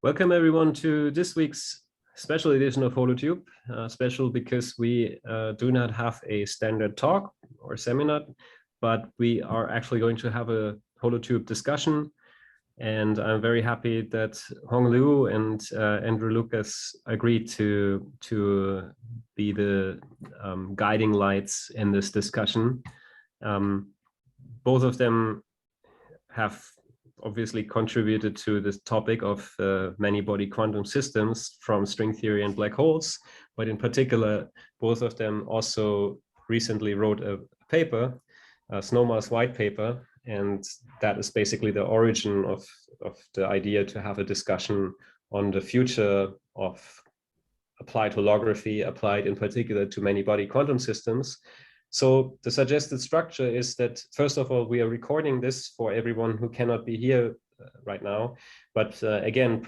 Welcome everyone to this week's special edition of HoloTube. Special because we do not have a standard talk or seminar, but we are actually going to have a HoloTube discussion. And I'm very happy that Hong Liu and Andrew Lucas agreed to be the guiding lights in this discussion. Both of them have obviously contributed to this topic of many-body quantum systems from string theory and black holes, but in particular, both of them also recently wrote a paper, a Snowmass white paper, and that is basically the origin of the idea to have a discussion on the future of applied holography, applied in particular to many-body quantum systems. So the suggested structure is that, first of all, we are recording this for everyone who cannot be here right now. But again,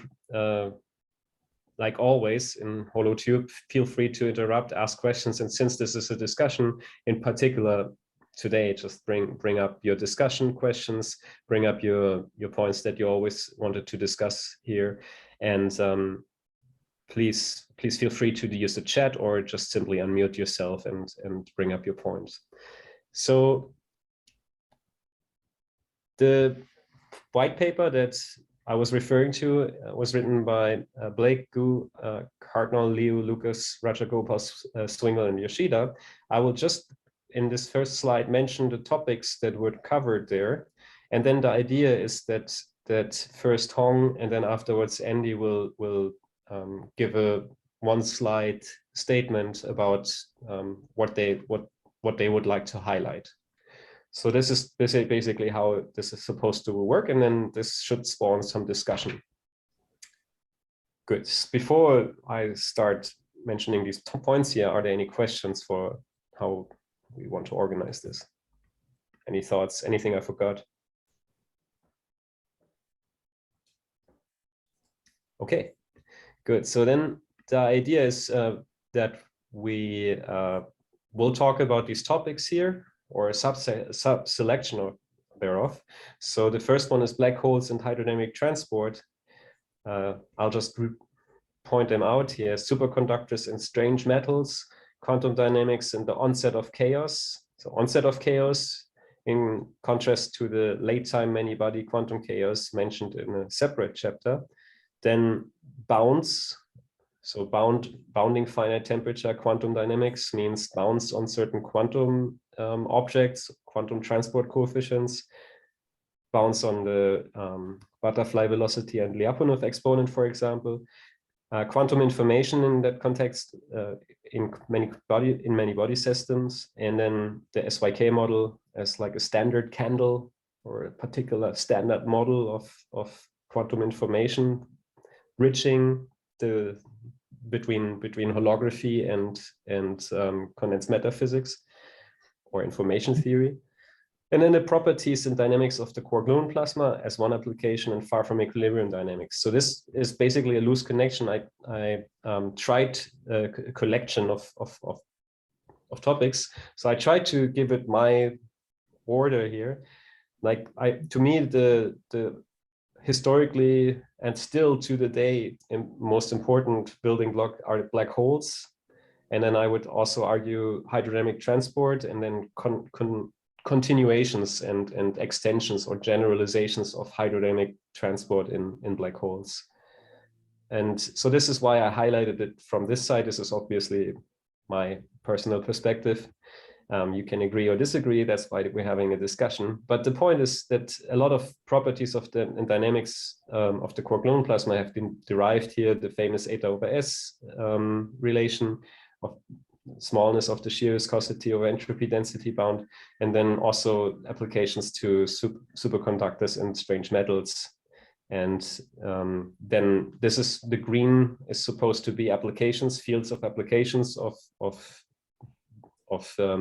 like always in HoloTube, feel free to interrupt, ask questions. And since this is a discussion, in particular today, just bring up your discussion questions, bring up your points that you always wanted to discuss here. And please feel free to use the chat or just simply unmute yourself and bring up your points. So the white paper that I was referring to was written by Blake, Gu, Cardinal, Liu, Lucas, Rajagopal, Swingle, and Yoshida. I will just, in this first slide, mention the topics that were covered there. And then the idea is that first Hong and then afterwards Andy will give a one-slide statement about what they would like to highlight. So this is basically how this is supposed to work, and then this should spawn some discussion. Good. Before I start mentioning these points here, are there any questions for how we want to organize this? Any thoughts? Anything I forgot? Okay. Good. So then the idea is that we will talk about these topics here, or a sub-selection thereof. So the first one is black holes and hydrodynamic transport. I'll just point them out here: superconductors and strange metals, quantum dynamics and the onset of chaos. So onset of chaos in contrast to the late-time many-body quantum chaos mentioned in a separate chapter. Then bounds, so bounding finite temperature quantum dynamics means bounds on certain quantum objects, quantum transport coefficients, bounds on the butterfly velocity and Lyapunov exponent, for example. Quantum information in that context in many body systems, and then the SYK model as like a standard candle or a particular standard model of quantum information, bridging the between holography and condensed matter physics or information theory. And then the properties and dynamics of the quark-gluon plasma as one application, and far from equilibrium dynamics. So this is basically a loose connection. I tried a collection of topics. So I tried to give it my order here. Like to me, the historically and still to the day most important building block are black holes. And then I would also argue hydrodynamic transport, and then continuations and extensions or generalizations of hydrodynamic transport in black holes. And so this is why I highlighted it from this side. This is obviously my personal perspective. You can agree or disagree. That's why we're having a discussion. But the point is that a lot of properties of the dynamics of the quark-gluon plasma have been derived here. The famous eta over S relation of smallness of the shear viscosity over entropy density bound, and then also applications to superconductors and strange metals. And then this is the green is supposed to be applications, fields of applications of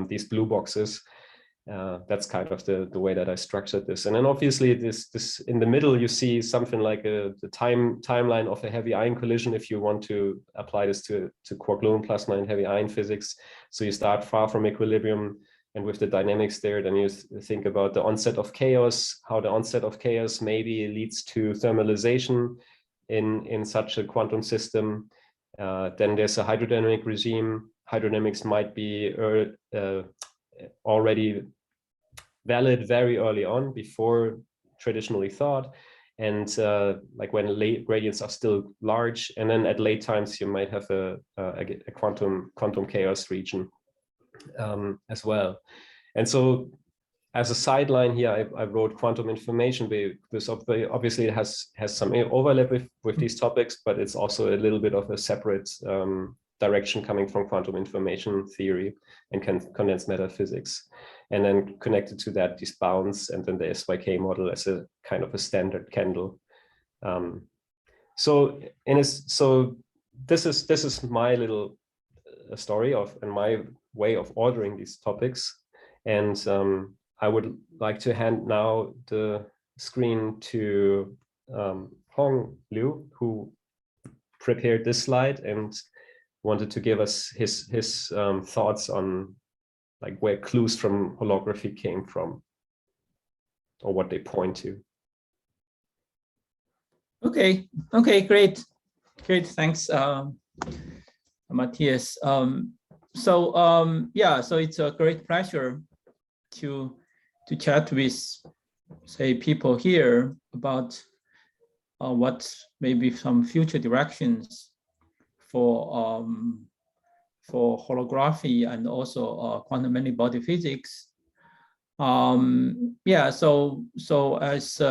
these blue boxes. That's kind of the way that I structured this. And then obviously this in the middle, you see something like the timeline of a heavy ion collision if you want to apply this to quark-gluon plasma and heavy ion physics. So you start far from equilibrium, and with the dynamics there, then you think about the onset of chaos, how the onset of chaos maybe leads to thermalization in such a quantum system. Then there's a hydrodynamic regime. Hydrodynamics might be already valid very early on, before traditionally thought, and like when late gradients are still large, and then at late times you might have a quantum chaos region as well. And so as a sideline here, I wrote quantum information, because obviously it has some overlap with these topics, but it's also a little bit of a separate direction coming from quantum information theory and condensed matter physics. And then connected to that, these bounds, and then the SYK model as a kind of a standard candle. So this is my little story and my way of ordering these topics. And I would like to hand now the screen to Hong Liu, who prepared this slide and wanted to give us his thoughts on like where clues from holography came from, or what they point to. Okay, great. Thanks, Matthias. So it's a great pleasure to chat with, say, people here about what maybe some future directions for holography and also quantum many-body physics. So as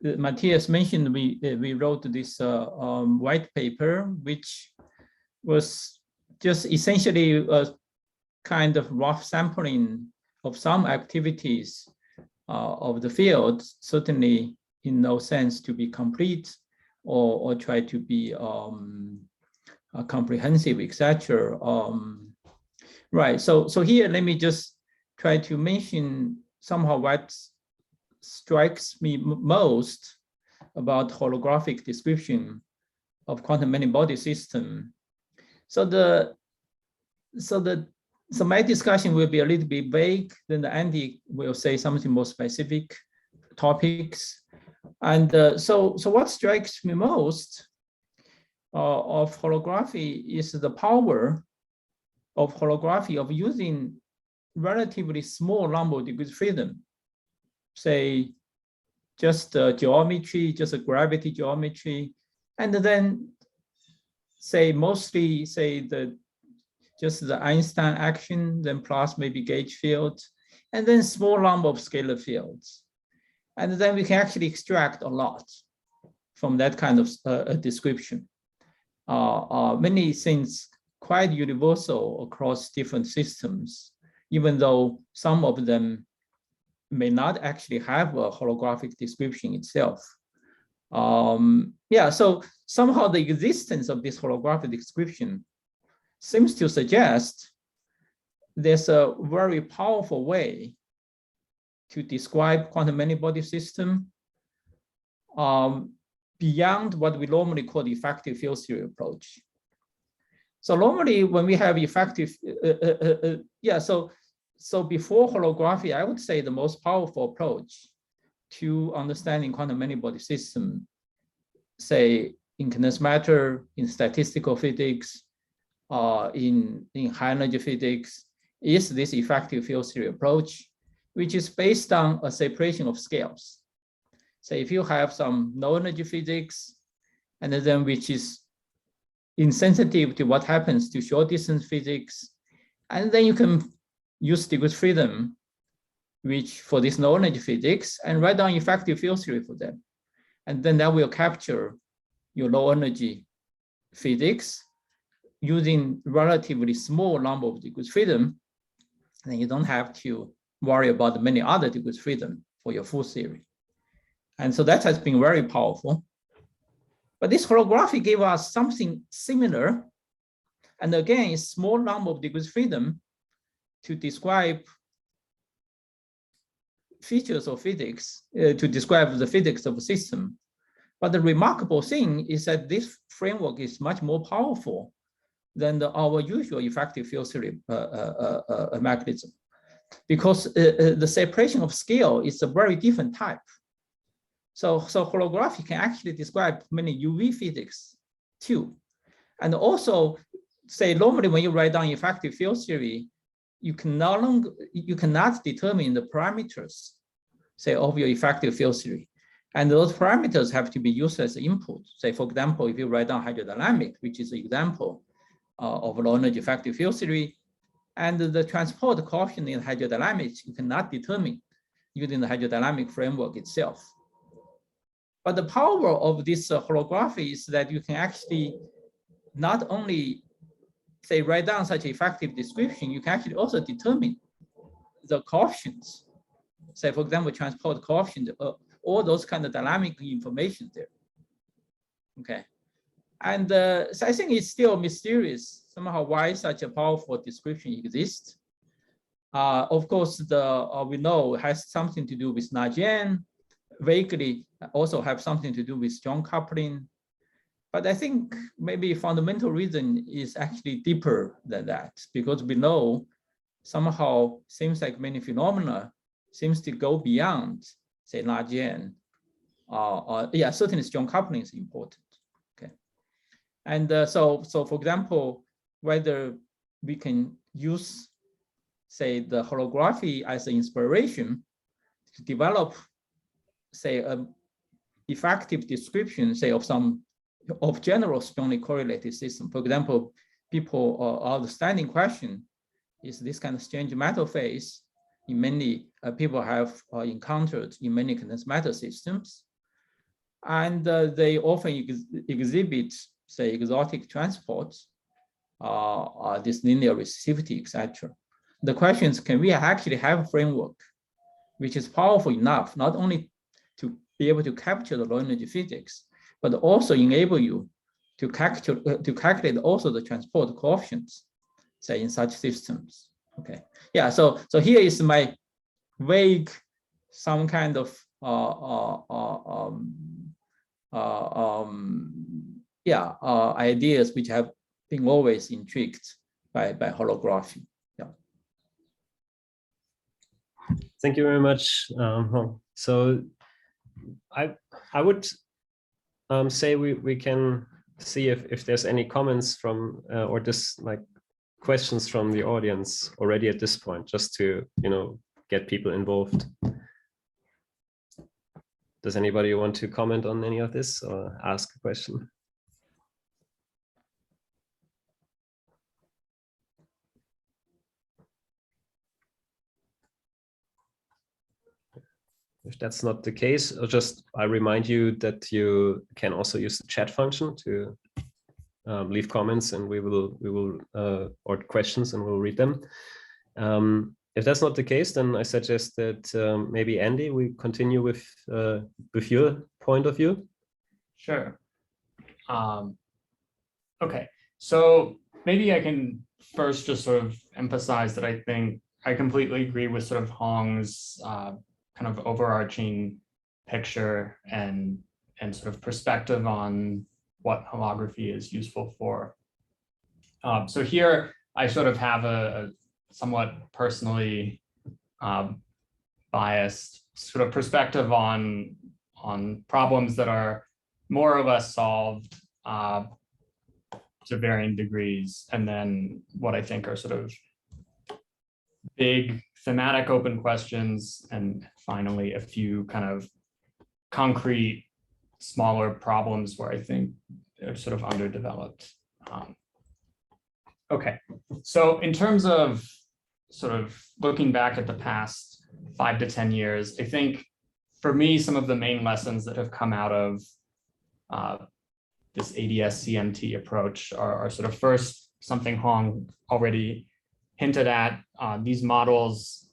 Matthias mentioned, we wrote this white paper, which was just essentially a kind of rough sampling of some activities of the field, certainly in no sense to be complete or try to be comprehensive, etc. Right. So here, let me just try to mention somehow what strikes me most about holographic description of quantum many-body system. So my discussion will be a little bit vague. Then Andy will say something more specific topics. And so what strikes me most of holography is the power of holography of using relatively small number of degrees freedom, say just geometry, just a gravity geometry, and then say mostly say just the Einstein action, then plus maybe gauge field, and then small number of scalar fields. And then we can actually extract a lot from that kind of description. Many things quite universal across different systems, even though some of them may not actually have a holographic description itself. So somehow the existence of this holographic description seems to suggest there's a very powerful way to describe quantum many-body system beyond what we normally call the effective field theory approach. So normally when we have effective, so before holography, I would say the most powerful approach to understanding quantum many-body system, say in condensed matter, in statistical physics, in high energy physics, is this effective field theory approach, which is based on a separation of scales. So if you have some low energy physics, and then which is insensitive to what happens to short distance physics, and then you can use degrees freedom, which for this low energy physics, and write down effective field theory for them. And then that will capture your low energy physics using relatively small number of degrees freedom. Then you don't have to worry about many other degrees freedom for your full theory. And so that has been very powerful. But this holography gave us something similar. And again, a small number of degrees freedom to describe features of physics, to describe the physics of a system. But the remarkable thing is that this framework is much more powerful than our usual effective field theory mechanism, because the separation of scale is a very different type. So holography can actually describe many UV physics too. And also, say normally when you write down effective field theory, you cannot determine the parameters, say, of your effective field theory. And those parameters have to be used as input. Say, for example, if you write down hydrodynamic, which is an example of low energy effective field theory, and the transport coefficient in hydrodynamics, you cannot determine using the hydrodynamic framework itself. But the power of this holography is that you can actually not only say write down such effective description, you can actually also determine the coefficients. Say, for example, transport coefficient, all those kind of dynamic information there. Okay, and so I think it's still mysterious somehow why such a powerful description exists. Of course, we know it has something to do with Nagian, vaguely also have something to do with strong coupling. But I think maybe fundamental reason is actually deeper than that, because we know somehow seems like many phenomena seems to go beyond, say, Nagian. Yeah, certainly strong coupling is important. Okay, and so for example, whether we can use, say, the holography as an inspiration to develop, say, an effective description, say, of general strongly correlated system. For example, people are the standing question is this kind of strange matter phase in many people have encountered in many condensed matter systems, and they often exhibit, say, exotic transports, this linear resistivity, etc. The question is, can we actually have a framework which is powerful enough not only to be able to capture the low energy physics, but also enable you to calculate also the transport coefficients, say, in such systems. Okay, yeah. So here is my vague, some kind of ideas which have been always intrigued by holography. Yeah. Thank you very much. So I would say we can see if there's any comments from or just like questions from the audience already at this point, just to get people involved. Does anybody want to comment on any of this or ask a question? If that's not the case, I remind you that you can also use the chat function to leave comments, and we will or questions, and we'll read them. If that's not the case, then I suggest that maybe Andy, we continue with your point of view. Sure. Okay, so maybe I can first just sort of emphasize that I think I completely agree with sort of Hong's kind of overarching picture and sort of perspective on what holography is useful for. So here I sort of have a somewhat personally biased sort of perspective on problems that are more or less solved to varying degrees, and then what I think are sort of big thematic open questions, and finally a few kind of concrete smaller problems where I think they're sort of underdeveloped. Okay, so in terms of sort of looking back at the past 5 to 10 years, I think for me, some of the main lessons that have come out of this ADS CMT approach are sort of first, something Hong already hinted at. These models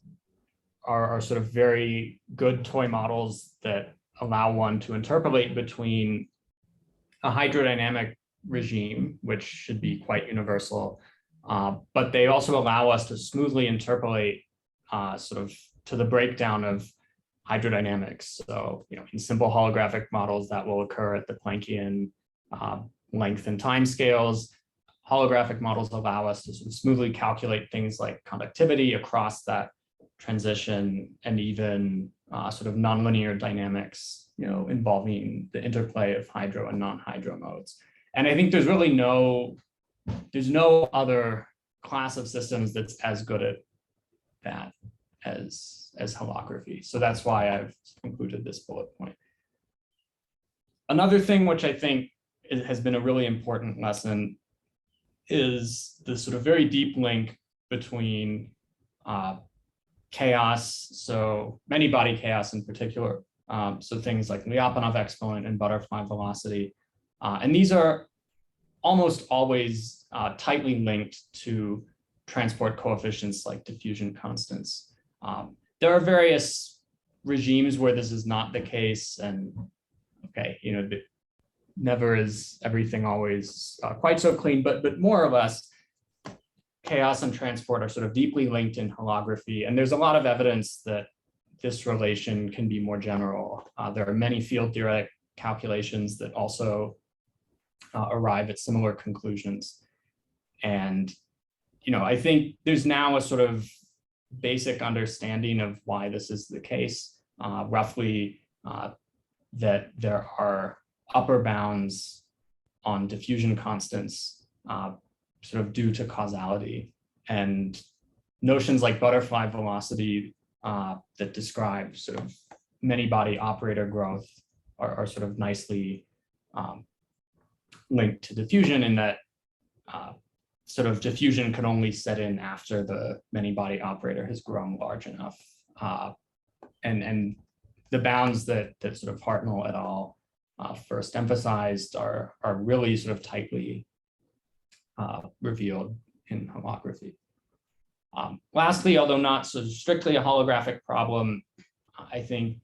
are sort of very good toy models that allow one to interpolate between a hydrodynamic regime, which should be quite universal, but they also allow us to smoothly interpolate sort of to the breakdown of hydrodynamics. So, in simple holographic models that will occur at the Planckian length and time scales, holographic models allow us to sort of smoothly calculate things like conductivity across that transition, and even sort of nonlinear dynamics involving the interplay of hydro and non-hydro modes. And I think there's really there's no other class of systems that's as good at that as holography. So that's why I've included this bullet point. Another thing which I think has been a really important lesson is the sort of very deep link between chaos, so many-body chaos in particular, so things like Lyapunov exponent and butterfly velocity. And these are almost always tightly linked to transport coefficients like diffusion constants. There are various regimes where this is not the case, and never is everything always quite so clean, but more or less, chaos and transport are sort of deeply linked in holography. And there's a lot of evidence that this relation can be more general. There are many field theoretic calculations that also arrive at similar conclusions. And, I think there's now a sort of basic understanding of why this is the case, roughly that there are upper bounds on diffusion constants sort of due to causality, and notions like butterfly velocity that describe sort of many-body operator growth are sort of nicely linked to diffusion, in that sort of diffusion can only set in after the many-body operator has grown large enough. And the bounds that sort of Hartnell et al. First emphasized are really sort of tightly revealed in holography. Lastly, although not so strictly a holographic problem, I think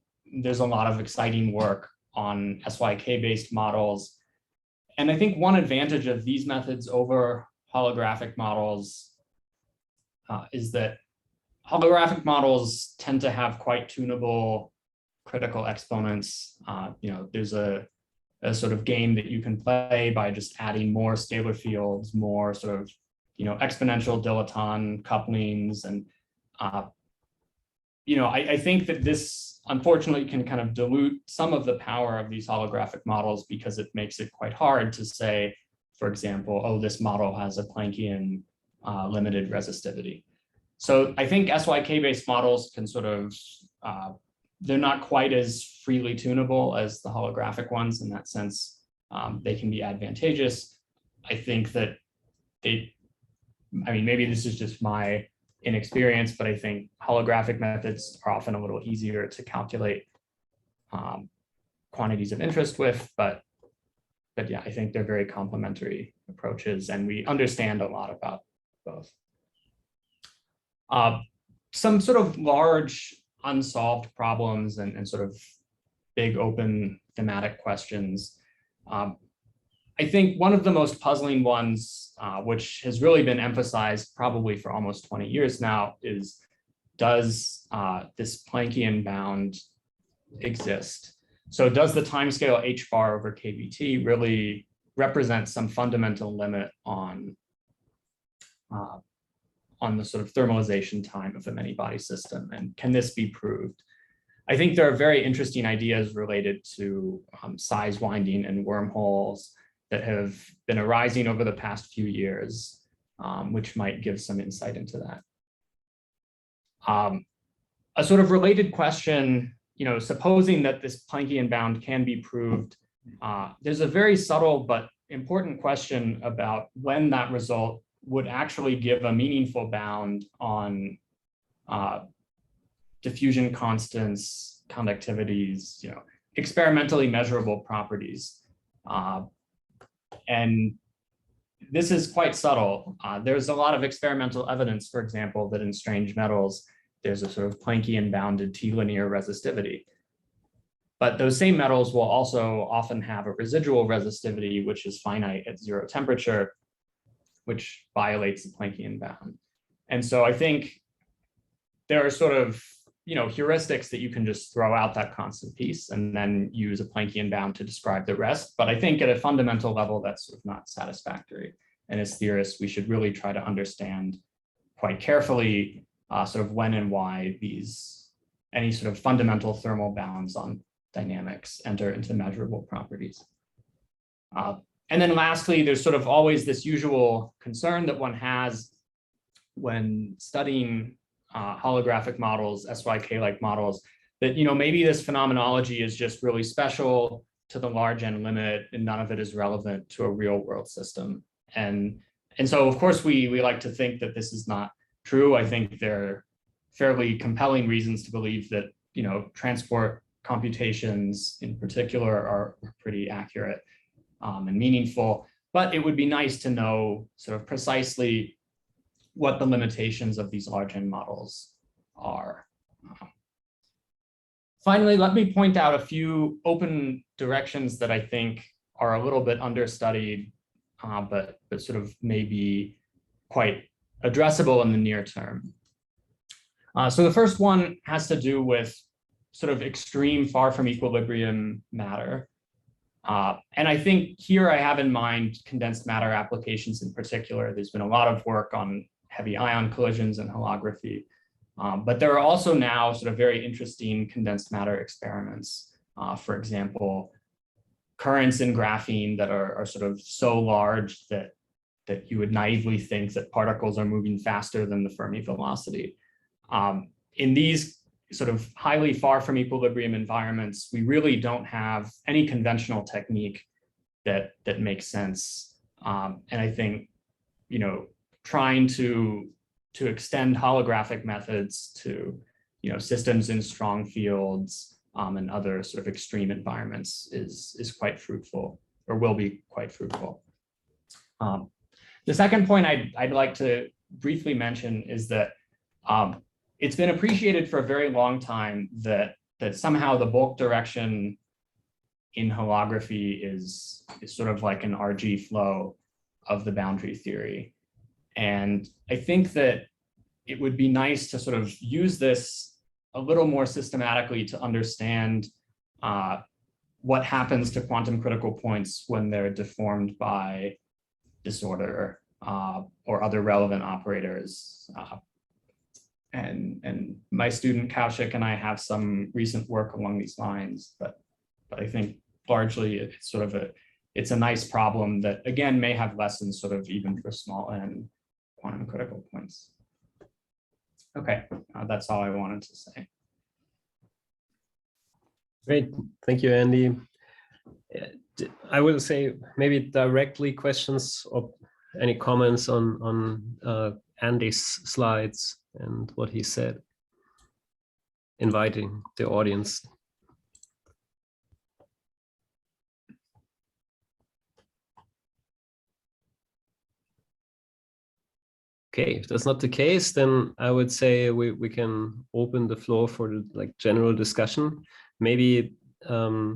there's a lot of exciting work on SYK-based models. And I think one advantage of these methods over holographic models is that holographic models tend to have quite tunable critical exponents. There's a sort of game that you can play by just adding more scalar fields, more sort of, exponential dilaton couplings. And, I think that this unfortunately can kind of dilute some of the power of these holographic models, because it makes it quite hard to say, for example, oh, this model has a Planckian limited resistivity. So I think SYK-based models can sort of, they're not quite as freely tunable as the holographic ones. In that sense, they can be advantageous. I think that maybe this is just my inexperience, but I think holographic methods are often a little easier to calculate quantities of interest with, but yeah, I think they're very complementary approaches, and we understand a lot about both. Some sort of large unsolved problems and sort of big open thematic questions. I think one of the most puzzling ones, which has really been emphasized probably for almost 20 years now, is, does this Planckian bound exist? So does the timescale h bar over kBt really represent some fundamental limit on the sort of thermalization time of a many-body system? And can this be proved? I think there are very interesting ideas related to size winding and wormholes that have been arising over the past few years, which might give some insight into that. A sort of related question, supposing that this Planckian bound can be proved, there's a very subtle but important question about when that result would actually give a meaningful bound on diffusion constants, conductivities, experimentally measurable properties. And this is quite subtle. There's a lot of experimental evidence, for example, that in strange metals, there's a sort of Planckian bounded T-linear resistivity. But those same metals will also often have a residual resistivity, which is finite at 0 temperature, which violates the Planckian bound. And so I think there are sort of, heuristics that you can just throw out that constant piece and then use a Planckian bound to describe the rest. But I think at a fundamental level, that's sort of not satisfactory. And as theorists, we should really try to understand quite carefully sort of when and why any sort of fundamental thermal bounds on dynamics enter into measurable properties. And then lastly, there's sort of always this usual concern that one has when studying holographic models, SYK-like models, that maybe this phenomenology is just really special to the large N limit and none of it is relevant to a real world system. And so of course we like to think that this is not true. I think there are fairly compelling reasons to believe that transport computations in particular are pretty accurate and meaningful, but it would be nice to know sort of precisely what the limitations of these large N models are. Finally, let me point out a few open directions that I think are a little bit understudied, but sort of maybe quite addressable in the near term. So the first one has to do with sort of extreme far from equilibrium matter. And I think here I have in mind condensed matter applications in particular. There's been a lot of work on heavy ion collisions and holography. But there are also now sort of very interesting condensed matter experiments. For example, currents in graphene that are sort of so large that you would naively think that particles are moving faster than the Fermi velocity. In these sort of highly far from equilibrium environments, we really don't have any conventional technique that makes sense. And I think, trying to extend holographic methods to, systems in strong fields and other sort of extreme environments is quite fruitful, or will be quite fruitful. The second point I'd like to briefly mention is that it's been appreciated for a very long time that somehow the bulk direction in holography is sort of like an RG flow of the boundary theory. And I think that it would be nice to sort of use this a little more systematically to understand what happens to quantum critical points when they're deformed by disorder or other relevant operators. And my student Kaushik and I have some recent work along these lines, but I think largely it's sort of it's a nice problem that again may have lessons sort of even for small n quantum critical points. Okay, that's all I wanted to say. Great, thank you, Andy. I would say maybe directly questions or any comments on Andy's slides and what he said, inviting the audience. Okay, if that's not the case, then I would say we can open the floor for the general discussion. Maybe I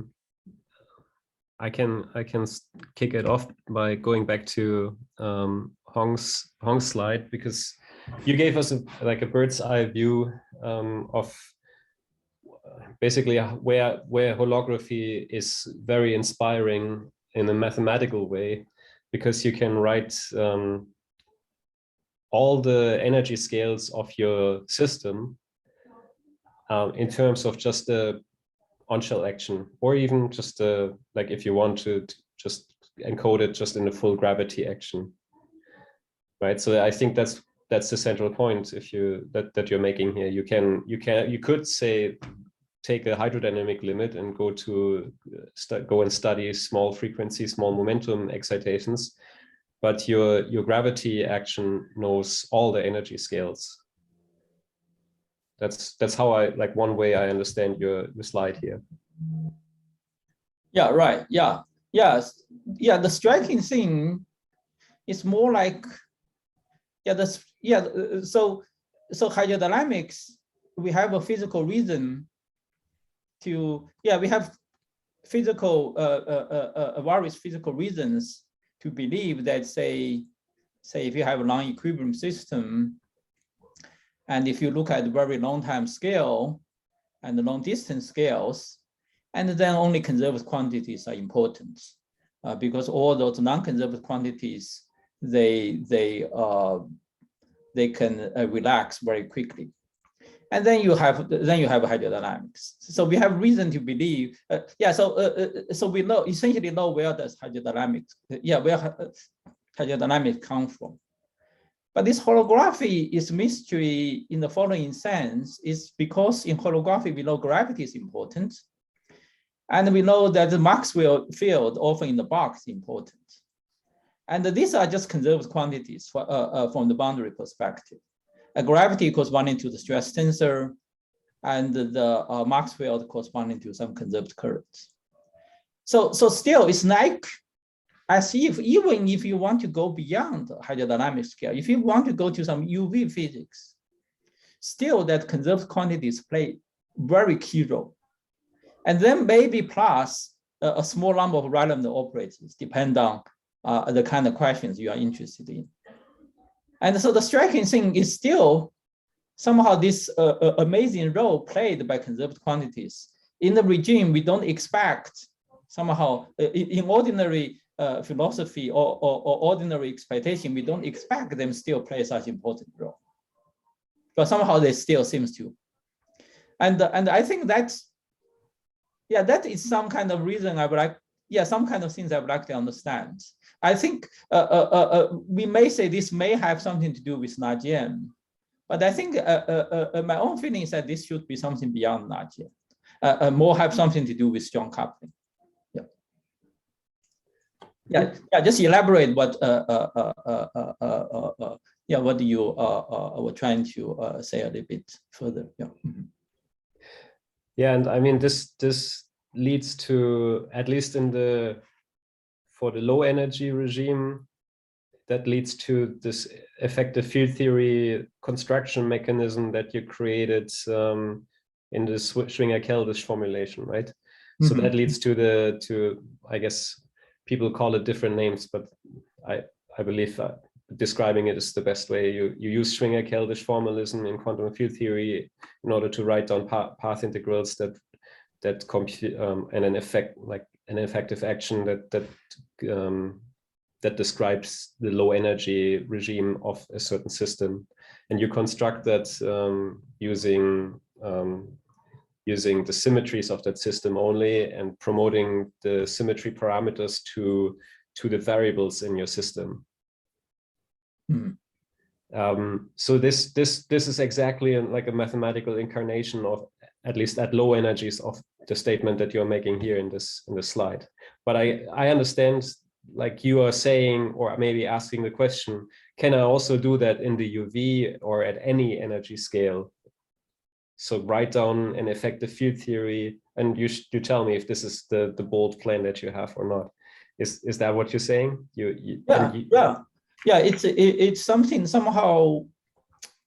can kick it off by going back to Hong's slide, because you gave us a bird's eye view of basically where holography is very inspiring in a mathematical way, because you can write all the energy scales of your system in terms of just the on-shell action, or even just if you want to just encode it just in the full gravity action, right? So I think that's the central point. If that you're making here, you could say take a hydrodynamic limit and go and study small frequency, small momentum excitations, but your gravity action knows all the energy scales. That's how one way I understand your slide here. Yeah, right. Yeah. Yes. Yeah. The striking thing is more like, so hydrodynamics, we have a physical reason to, we have various physical reasons to believe that, say if you have a long equilibrium system, and if you look at the very long time scale and the long distance scales, and then only conserved quantities are important, because all those non-conserved quantities, they can relax very quickly. And then you have hydrodynamics. So we have reason to believe, so we know essentially know where does hydrodynamics, where hydrodynamics come from. But this holography is mystery in the following sense, is because in holography we know gravity is important, and we know that the Maxwell field often in the box is important. And these are just conserved quantities from the boundary perspective. Gravity corresponding to the stress tensor, and the Max field corresponding to some conserved currents. So still, it's like as if even if you want to go beyond the hydrodynamic scale, if you want to go to some UV physics, still that conserved quantities play very key role. And then maybe plus a small number of random operators, depend on the kind of questions you are interested in. And so the striking thing is still somehow this amazing role played by conserved quantities. In the regime, we don't expect somehow in ordinary philosophy or ordinary expectation, we don't expect them still play such important role. But somehow they still seems to. And I think that's, that is some kind of reason I would like, some kind of things I would like to understand. I think we may say this may have something to do with Nagian, but I think my own feeling is that this should be something beyond Nagian, more have something to do with strong coupling. Just elaborate what what you were trying to say a little bit further. And I mean this leads to, at least for the low energy regime, that leads to this effective field theory construction mechanism that you created in the Schwinger-Keldysh formulation, right? Mm-hmm. So that leads to I guess people call it different names, but I believe describing it is the best way. You use Schwinger-Keldysh formalism in quantum field theory in order to write down path integrals that compute and an effect, like an effective action that describes the low energy regime of a certain system, and you construct that using the symmetries of that system only, and promoting the symmetry parameters to the variables in your system. So this is exactly like a mathematical incarnation of, at least at low energies, of the statement that you're making here in this slide. But I understand, like you are saying, or maybe asking the question, can I also do that in the UV or at any energy scale? So write down an effective field theory, and you tell me if this is the bold plan that you have or not. Is that what you're saying? It's something somehow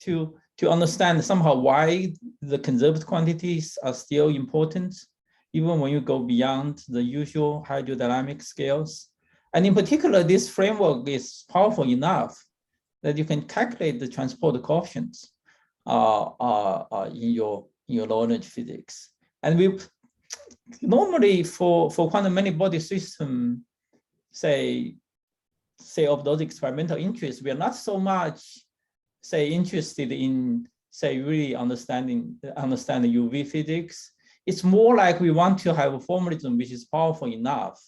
to understand somehow why the conserved quantities are still important, even when you go beyond the usual hydrodynamic scales. And in particular, this framework is powerful enough that you can calculate the transport coefficients in your low energy physics. And we normally for quantum many body system, say of those experimental interests, we are not so much interested in really understand UV physics. It's more like we want to have a formalism which is powerful enough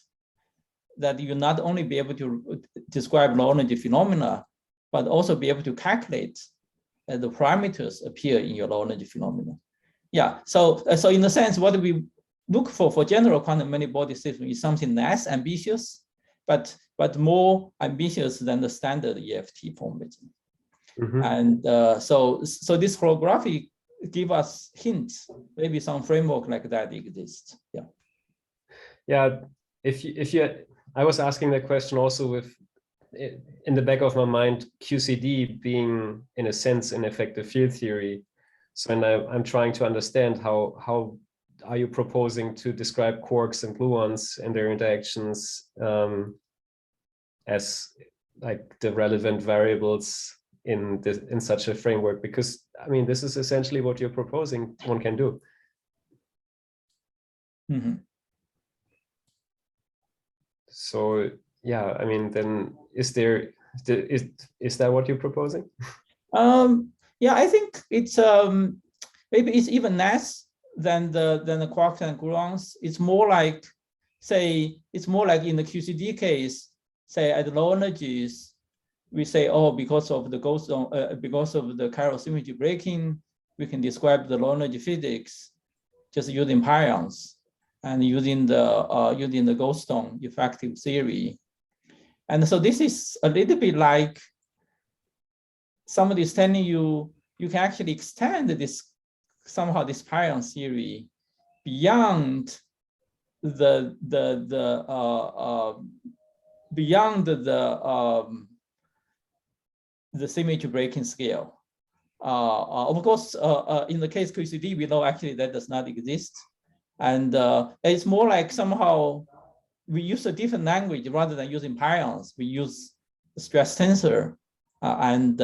that you not only be able to describe low energy phenomena, but also be able to calculate the parameters appear in your low energy phenomena. So in a sense, what we look for general quantum many body system is something less ambitious, but more ambitious than the standard EFT formalism. Mm-hmm. And so this holography give us hints, maybe some framework like that exists. If you I was asking that question also with, in the back of my mind, QCD being in a sense an effective field theory. So, and I'm trying to understand how are you proposing to describe quarks and gluons and their interactions as like the relevant variables in such a framework, because I mean this is essentially what you're proposing one can do. Mm-hmm. So I mean, then is that what you're proposing? I think it's maybe it's even less than the quarks and gluons. It's more like, say, it's more like in the QCD case, say at low energies, we say, oh, because of the because of the chiral symmetry breaking, we can describe the low energy physics just using pions and using the Goldstone effective theory. And so this is a little bit like somebody is telling you, you can actually extend this pion theory beyond the symmetry breaking scale. Of course, in the case QCD, we know actually that does not exist. And it's more like somehow we use a different language rather than using pions. We use stress tensor and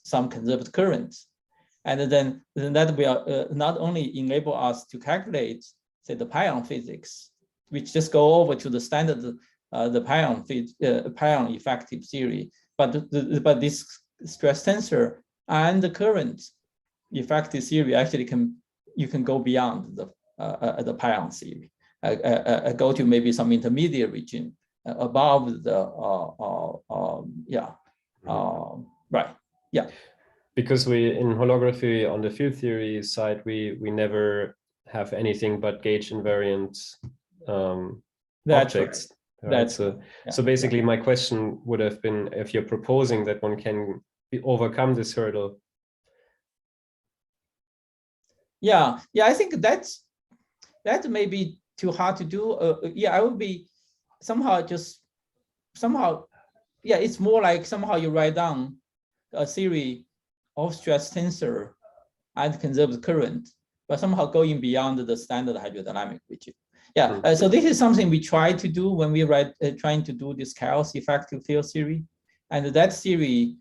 some conserved currents. And then that will not only enable us to calculate, say, the pion physics, which just go over to the standard, the pion effective theory, but this stress tensor and the current effective theory actually you can go beyond the pion theory, go to maybe some intermediate region above the right, yeah. Because we in holography on the field theory side, we never have anything but gauge invariant objects. Right? So basically, my question would have been if you're proposing that one can overcome this hurdle. Yeah, I think that may be too hard to do. I would be somehow, it's more like somehow you write down a theory of stress tensor and conserved current, but somehow going beyond the standard hydrodynamic region. Yeah, so this is something we try to do when we trying to do this chaos effective field theory, and that theory,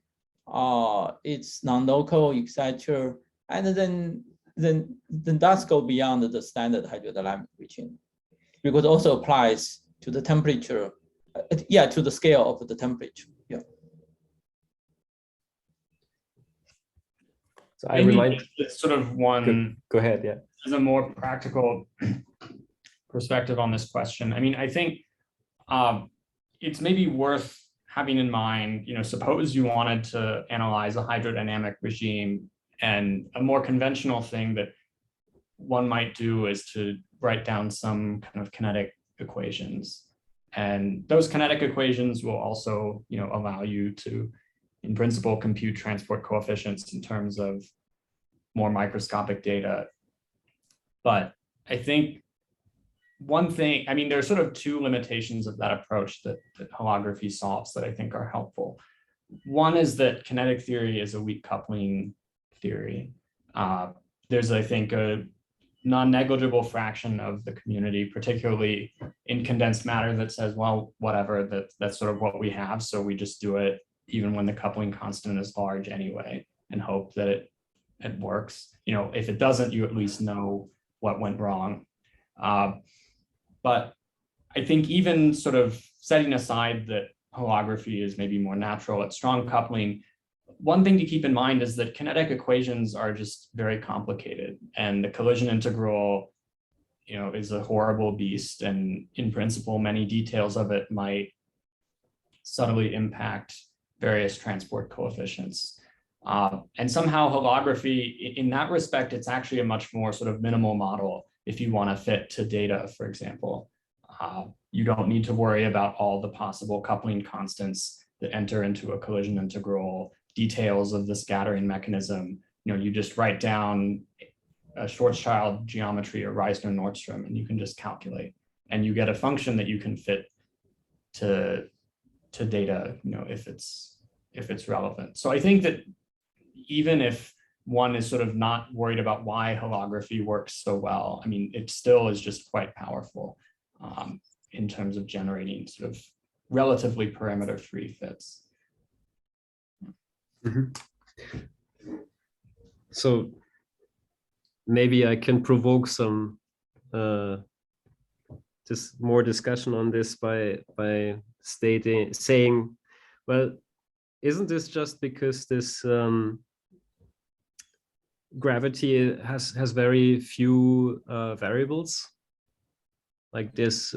it's non-local, etc., and then does go beyond the standard hydrodynamic region, because it also applies to the temperature, to the scale of the temperature. Yeah. So I remind it's sort of one. Go ahead. Yeah. As a more practical perspective on this question, I mean, I think it's maybe worth having in mind. Suppose you wanted to analyze a hydrodynamic regime, and a more conventional thing that one might do is to write down some kind of kinetic equations, and those kinetic equations will also, allow you to, in principle, compute transport coefficients in terms of more microscopic data. But I think one thing, I mean, there are sort of two limitations of that approach that holography solves that I think are helpful. One is that kinetic theory is a weak coupling theory. There's, I think, a non-negligible fraction of the community, particularly in condensed matter, that says, well, whatever, that's sort of what we have, so we just do it even when the coupling constant is large anyway, and hope that it works. If it doesn't, you at least know what went wrong. But I think even sort of setting aside that holography is maybe more natural at strong coupling, one thing to keep in mind is that kinetic equations are just very complicated, and the collision integral, is a horrible beast, and in principle, many details of it might subtly impact various transport coefficients. And somehow holography, in that respect, it's actually a much more sort of minimal model if you want to fit to data, for example. You don't need to worry about all the possible coupling constants that enter into a collision integral, details of the scattering mechanism. You just write down a Schwarzschild geometry or Reisner-Nordstrom, and you can just calculate, and you get a function that you can fit to data, if it's relevant. So I think that even if one is sort of not worried about why holography works so well, I mean, it still is just quite powerful in terms of generating sort of relatively parameter-free fits. Mm-hmm. So maybe I can provoke some just more discussion on this by saying, well, isn't this just because this gravity has very few variables. Like there's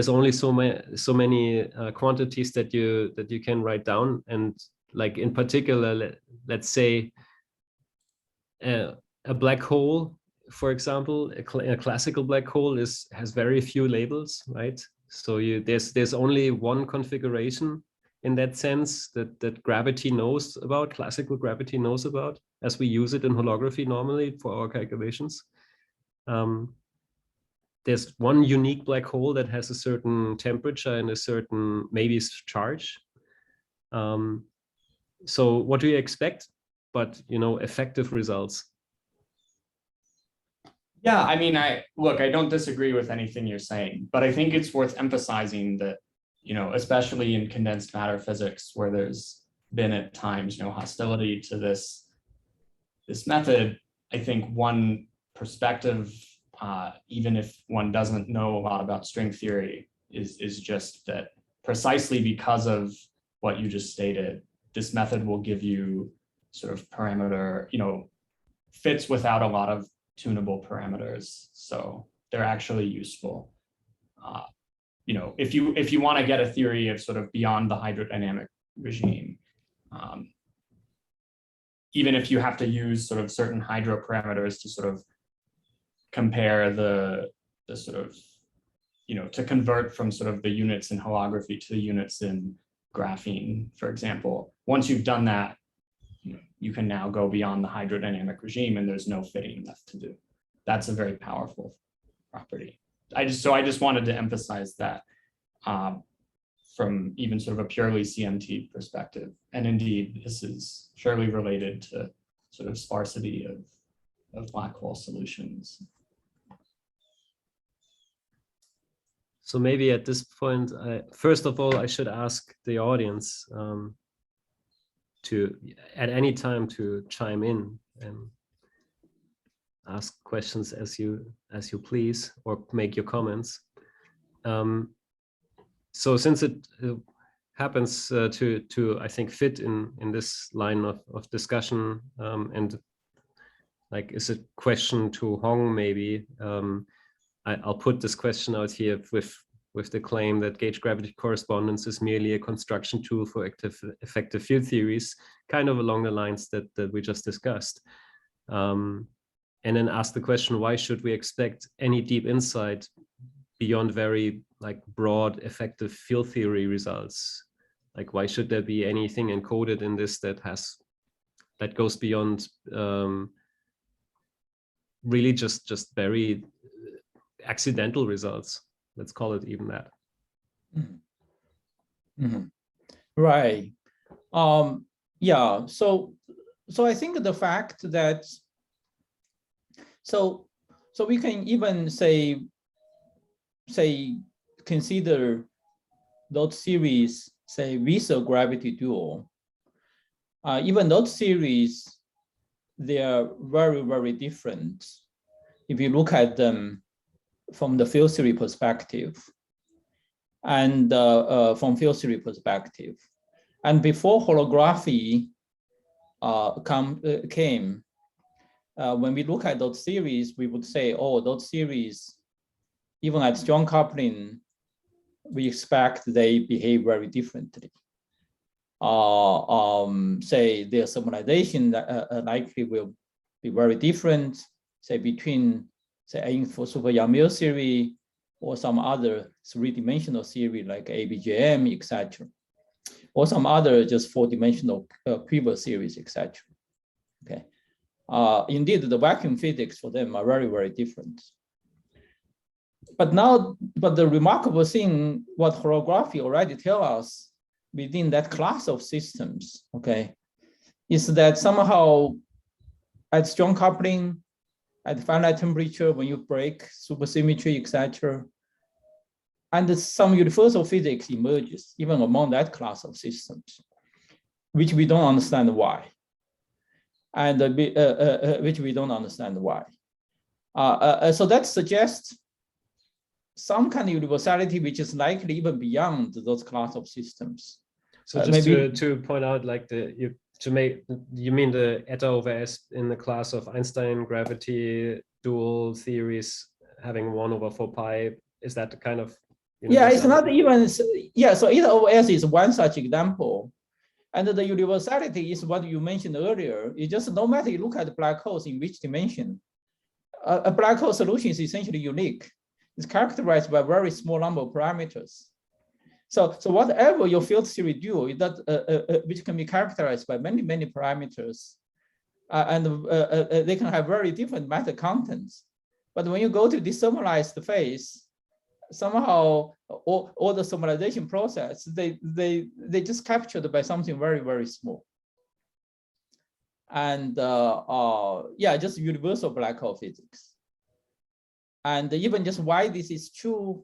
only so many quantities that you can write down, and like in particular, let's say a black hole, for example, a classical black hole has very few labels, right? So there's only one configuration in that sense that gravity knows about, classical gravity knows about, as we use it in holography normally for our calculations. There's one unique black hole that has a certain temperature and a certain maybe charge. So what do you expect? But effective results. Yeah, I mean, I don't disagree with anything you're saying, but I think it's worth emphasizing that, especially in condensed matter physics, where there's been at times, hostility to this method, I think one perspective, even if one doesn't know a lot about string theory, is just that precisely because of what you just stated, this method will give you sort of parameter, fits without a lot of tunable parameters, so they're actually useful. If you want to get a theory of sort of beyond the hydrodynamic regime, even if you have to use sort of certain hydro parameters to sort of compare the sort of, to convert from sort of the units in holography to the units in graphene, for example, once you've done that, you can now go beyond the hydrodynamic regime and there's no fitting left to do. That's a very powerful property. I just wanted to emphasize that from even sort of a purely CMT perspective. And indeed, this is surely related to sort of sparsity of black hole solutions. So maybe at this point, first of all, I should ask the audience to, at any time, to chime in and ask questions as you please, or make your comments. So since it happens to I think fit in this line of discussion, and like is a question to Hong maybe, I'll put this question out here with the claim that gauge gravity correspondence is merely a construction tool for effective field theories, kind of along the lines that we just discussed. And then ask the question, why should we expect any deep insight beyond very like broad effective field theory results? Like, why should there be anything encoded in this that goes beyond really just very accidental results? Let's call it even that. Mm-hmm. Mm-hmm. Right. Yeah. So I think the fact that so we can even say consider those series, say with a gravity dual. Even those series, they are very, very different if you look at them from the field theory perspective and from field theory perspective. And before holography came, when we look at those series, we would say, oh, those series, even at strong coupling, we expect they behave very differently. Say their summarization likely will be very different, say between, say, for super Yang-Mills theory or some other three-dimensional theory like ABJM, etc., or some other just four-dimensional quiver series, etc. Okay. Indeed, the vacuum physics for them are very, very different. But the remarkable thing, what holography already tells us within that class of systems, okay, is that somehow at strong coupling, at finite temperature, when you break supersymmetry, etc., and some universal physics emerges even among that class of systems, which we don't understand why, and which we don't understand why. So that suggests some kind of universality, which is likely even beyond those class of systems. So just to point out, like to make, you mean the eta over S in the class of Einstein gravity dual theories having 1 over 4 pi? Is that the kind of Yeah, it's not even, yeah, so eta over S is one such example. And the universality is what you mentioned earlier. It just no matter you look at black holes in which dimension, a black hole solution is essentially unique. It's characterized by a very small number of parameters. So whatever your field theory do, that which can be characterized by many, many parameters, and they can have very different matter contents. But when you go to dethermalized phase, somehow all the thermalization process, they just captured by something very, very small. And yeah, just universal black hole physics. And even just why this is true,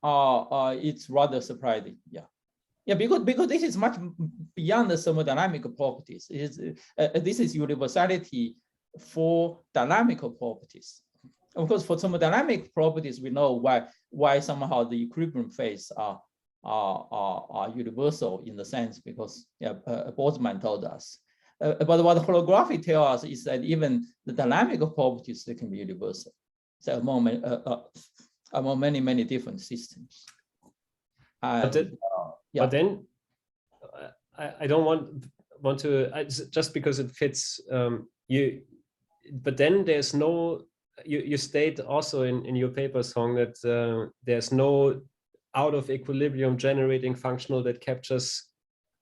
it's rather surprising. Yeah, because this is much beyond the thermodynamic properties. This is universality for dynamical properties. Of course, for thermodynamic properties, we know why somehow the equilibrium phase are universal in the sense, because Boltzmann told us. But what holography tells us is that even the dynamic properties, they can be universal. So among many, many different systems. But then I don't want to, just because it fits but then there's no, you state also in your paper, Song, that there's no out of equilibrium generating functional that captures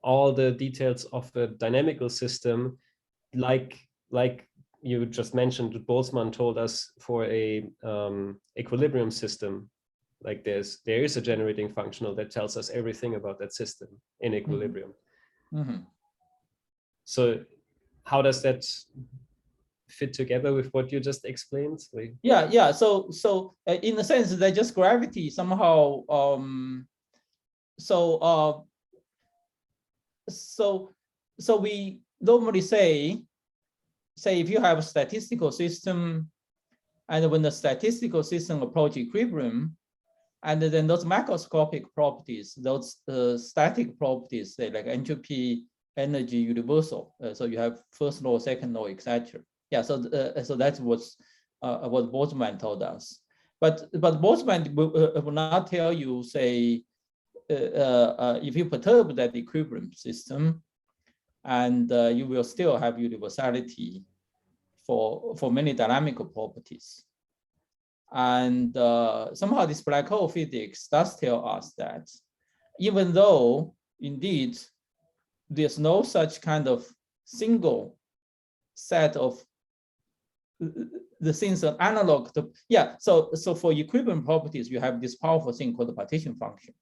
all the details of the dynamical system, like you just mentioned, Boltzmann told us for a equilibrium system. Like there is a generating functional that tells us everything about that system in equilibrium. Mm-hmm. So how does that fit together with what you just explained? Yeah. So in a sense, that just gravity somehow. So we normally say if you have a statistical system, and when the statistical system approach equilibrium, and then those macroscopic properties, those static properties, say like entropy, energy, universal. So you have first law, second law, etc. Yeah. So that's what Boltzmann told us. But Boltzmann will not tell you, say, if you perturb that equilibrium system, and you will still have universality for many dynamical properties. And somehow this black hole physics does tell us that even though indeed there's no such kind of single set of the things are analog to, so for equilibrium properties, you have this powerful thing called the partition function,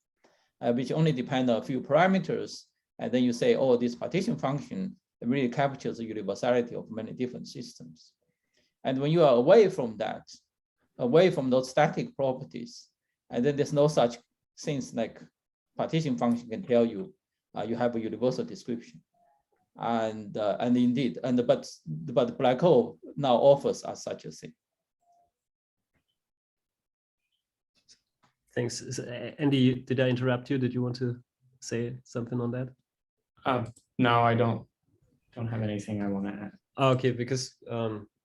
which only depend on a few parameters. And then you say, oh, this partition function really captures the universality of many different systems. And when you are away from that, away from those static properties, and then there's no such things like partition function can tell you you have a universal description. And indeed, but the black hole now offers us such a thing. Thanks. Andy, did I interrupt you? Did you want to say something on that? No, I don't have anything I want to add. Okay, because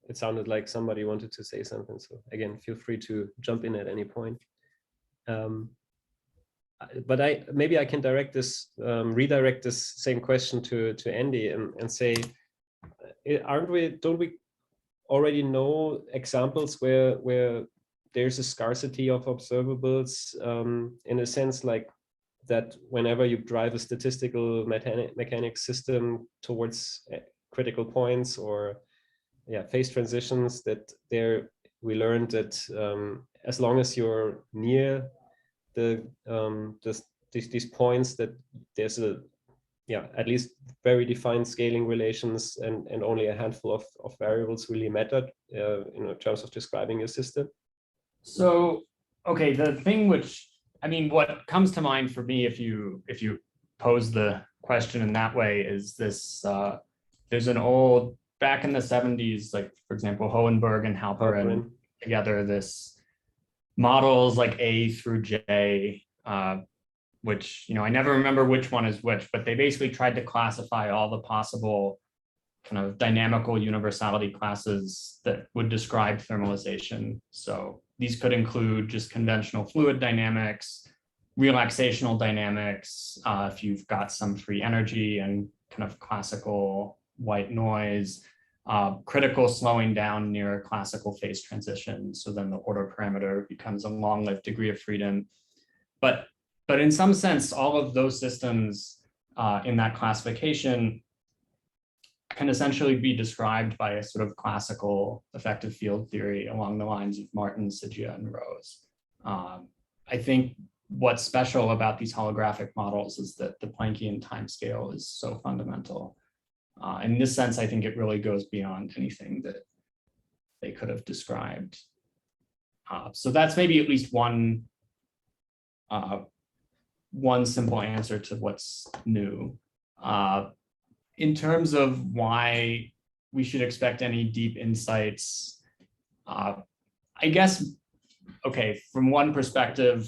it sounded like somebody wanted to say something. So again, feel free to jump in at any point. But maybe I can redirect this same question to Andy and say, don't we already know examples where there's a scarcity of observables, in a sense like that whenever you drive a statistical mechanics system towards critical points or phase transitions, that there we learned that as long as you're near these points, that there's at least very defined scaling relations, and only a handful of variables really matter in terms of describing your system. So okay, the thing which, I mean, what comes to mind for me if you pose the question in that way is this, there's an old, back in the 70s, like for example, Hohenberg and Halperin together, this models like A through J, which, you know, I never remember which one is which, but they basically tried to classify all the possible kind of dynamical universality classes that would describe thermalization. So these could include just conventional fluid dynamics, relaxational dynamics, if you've got some free energy, and kind of classical white noise, critical slowing down near classical phase transition. So then the order parameter becomes a long-lived degree of freedom. But in some sense, all of those systems in that classification can essentially be described by a sort of classical effective field theory along the lines of Martin, Sigia, and Rose. I think what's special about these holographic models is that the Planckian timescale is so fundamental. In this sense, I think it really goes beyond anything that they could have described. So that's maybe at least one simple answer to what's new. In terms of why we should expect any deep insights, I guess, okay, from one perspective,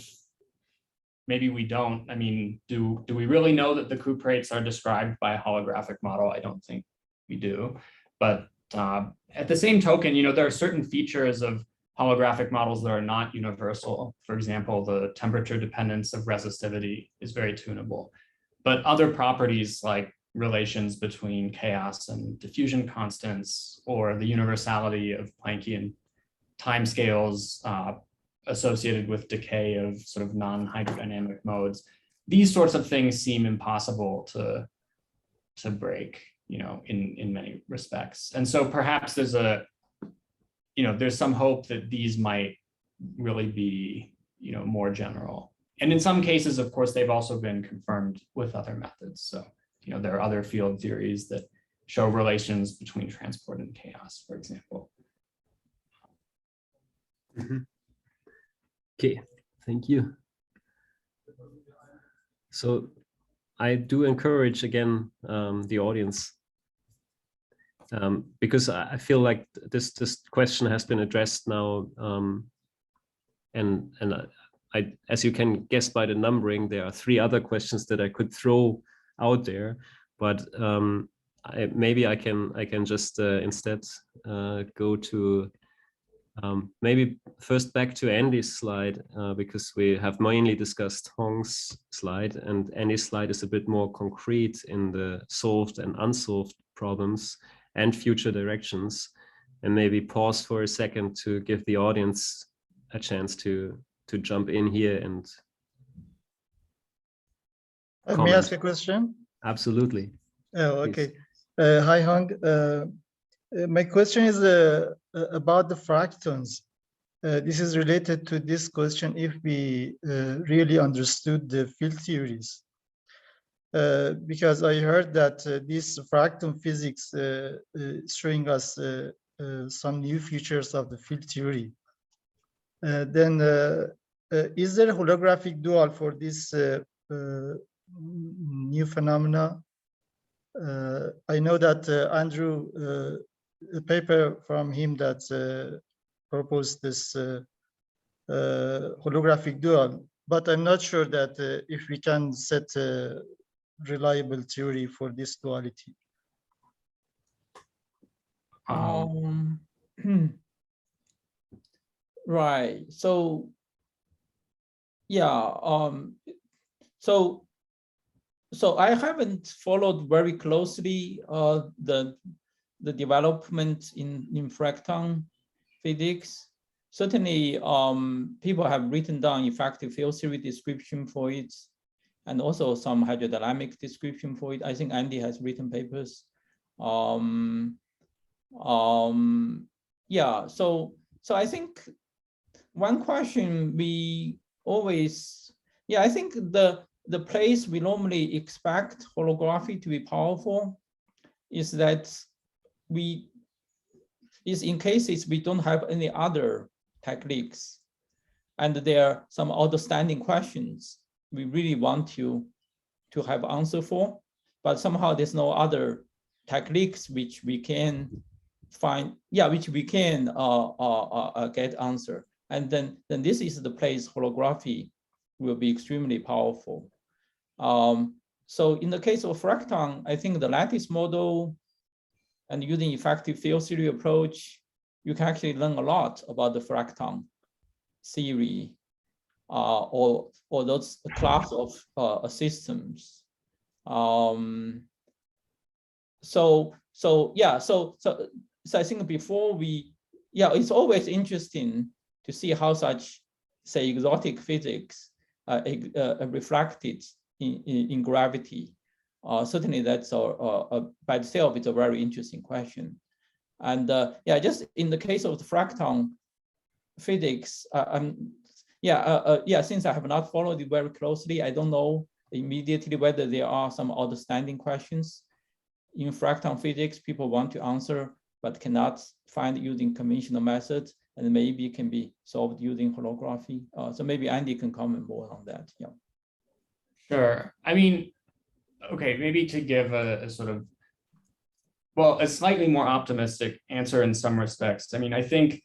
maybe we don't. I mean, do we really know that the Coop rates are described by a holographic model? I don't think we do. But at the same token, you know, there are certain features of holographic models that are not universal. For example, the temperature dependence of resistivity is very tunable. But other properties like relations between chaos and diffusion constants, or the universality of Planckian timescales associated with decay of sort of non-hydrodynamic modes, these sorts of things seem impossible to break, you know, in many respects. And so perhaps there's there's some hope that these might really be, you know, more general. And in some cases, of course, they've also been confirmed with other methods. So, you know, there are other field theories that show relations between transport and chaos, for example. Mm-hmm. Okay, thank you. So I do encourage again the audience, because I feel like this question has been addressed now, and I, as you can guess by the numbering, there are 3 other questions that I could throw out there, but maybe I can just instead go to maybe first back to Andy's slide, because we have mainly discussed Hong's slide, and Andy's slide is a bit more concrete in the solved and unsolved problems and future directions, and maybe pause for a second to give the audience a chance to jump in here and Let me ask a question. Absolutely. Oh, okay. Hi, Hong. My question is about the fractons. This is related to this question if we really understood the field theories. Because I heard that this fracton physics is showing us some new features of the field theory. Then is there a holographic dual for this new phenomena? I know that Andrew, a paper from him that proposed this holographic dual, but I'm not sure that if we can set a reliable theory for this duality. Right. So, yeah. So I haven't followed very closely the development in fracton physics. Certainly, people have written down effective field theory description for it, and also some hydrodynamic description for it. I think Andy has written papers. Yeah. So I think one question we always, I think the place we normally expect holography to be powerful is that in cases we don't have any other techniques, and there are some outstanding questions we really want to have answer for, but somehow there's no other techniques which we can find, which we can get answer. And then this is the place holography will be extremely powerful. So in the case of fracton, I think the lattice model and using effective field theory approach, you can actually learn a lot about the fracton theory or those class of systems. So I think before we, it's always interesting to see how such, say, exotic physics reflected in gravity. Certainly that's by itself, it's a very interesting question. And just in the case of the fracton physics, since I have not followed it very closely, I don't know immediately whether there are some outstanding questions in fracton physics people want to answer, but cannot find using conventional methods, and maybe it can be solved using holography. So maybe Andy can comment more on that. Yeah. Sure. I mean, okay, maybe to give a sort of, well, a slightly more optimistic answer in some respects. I mean, I think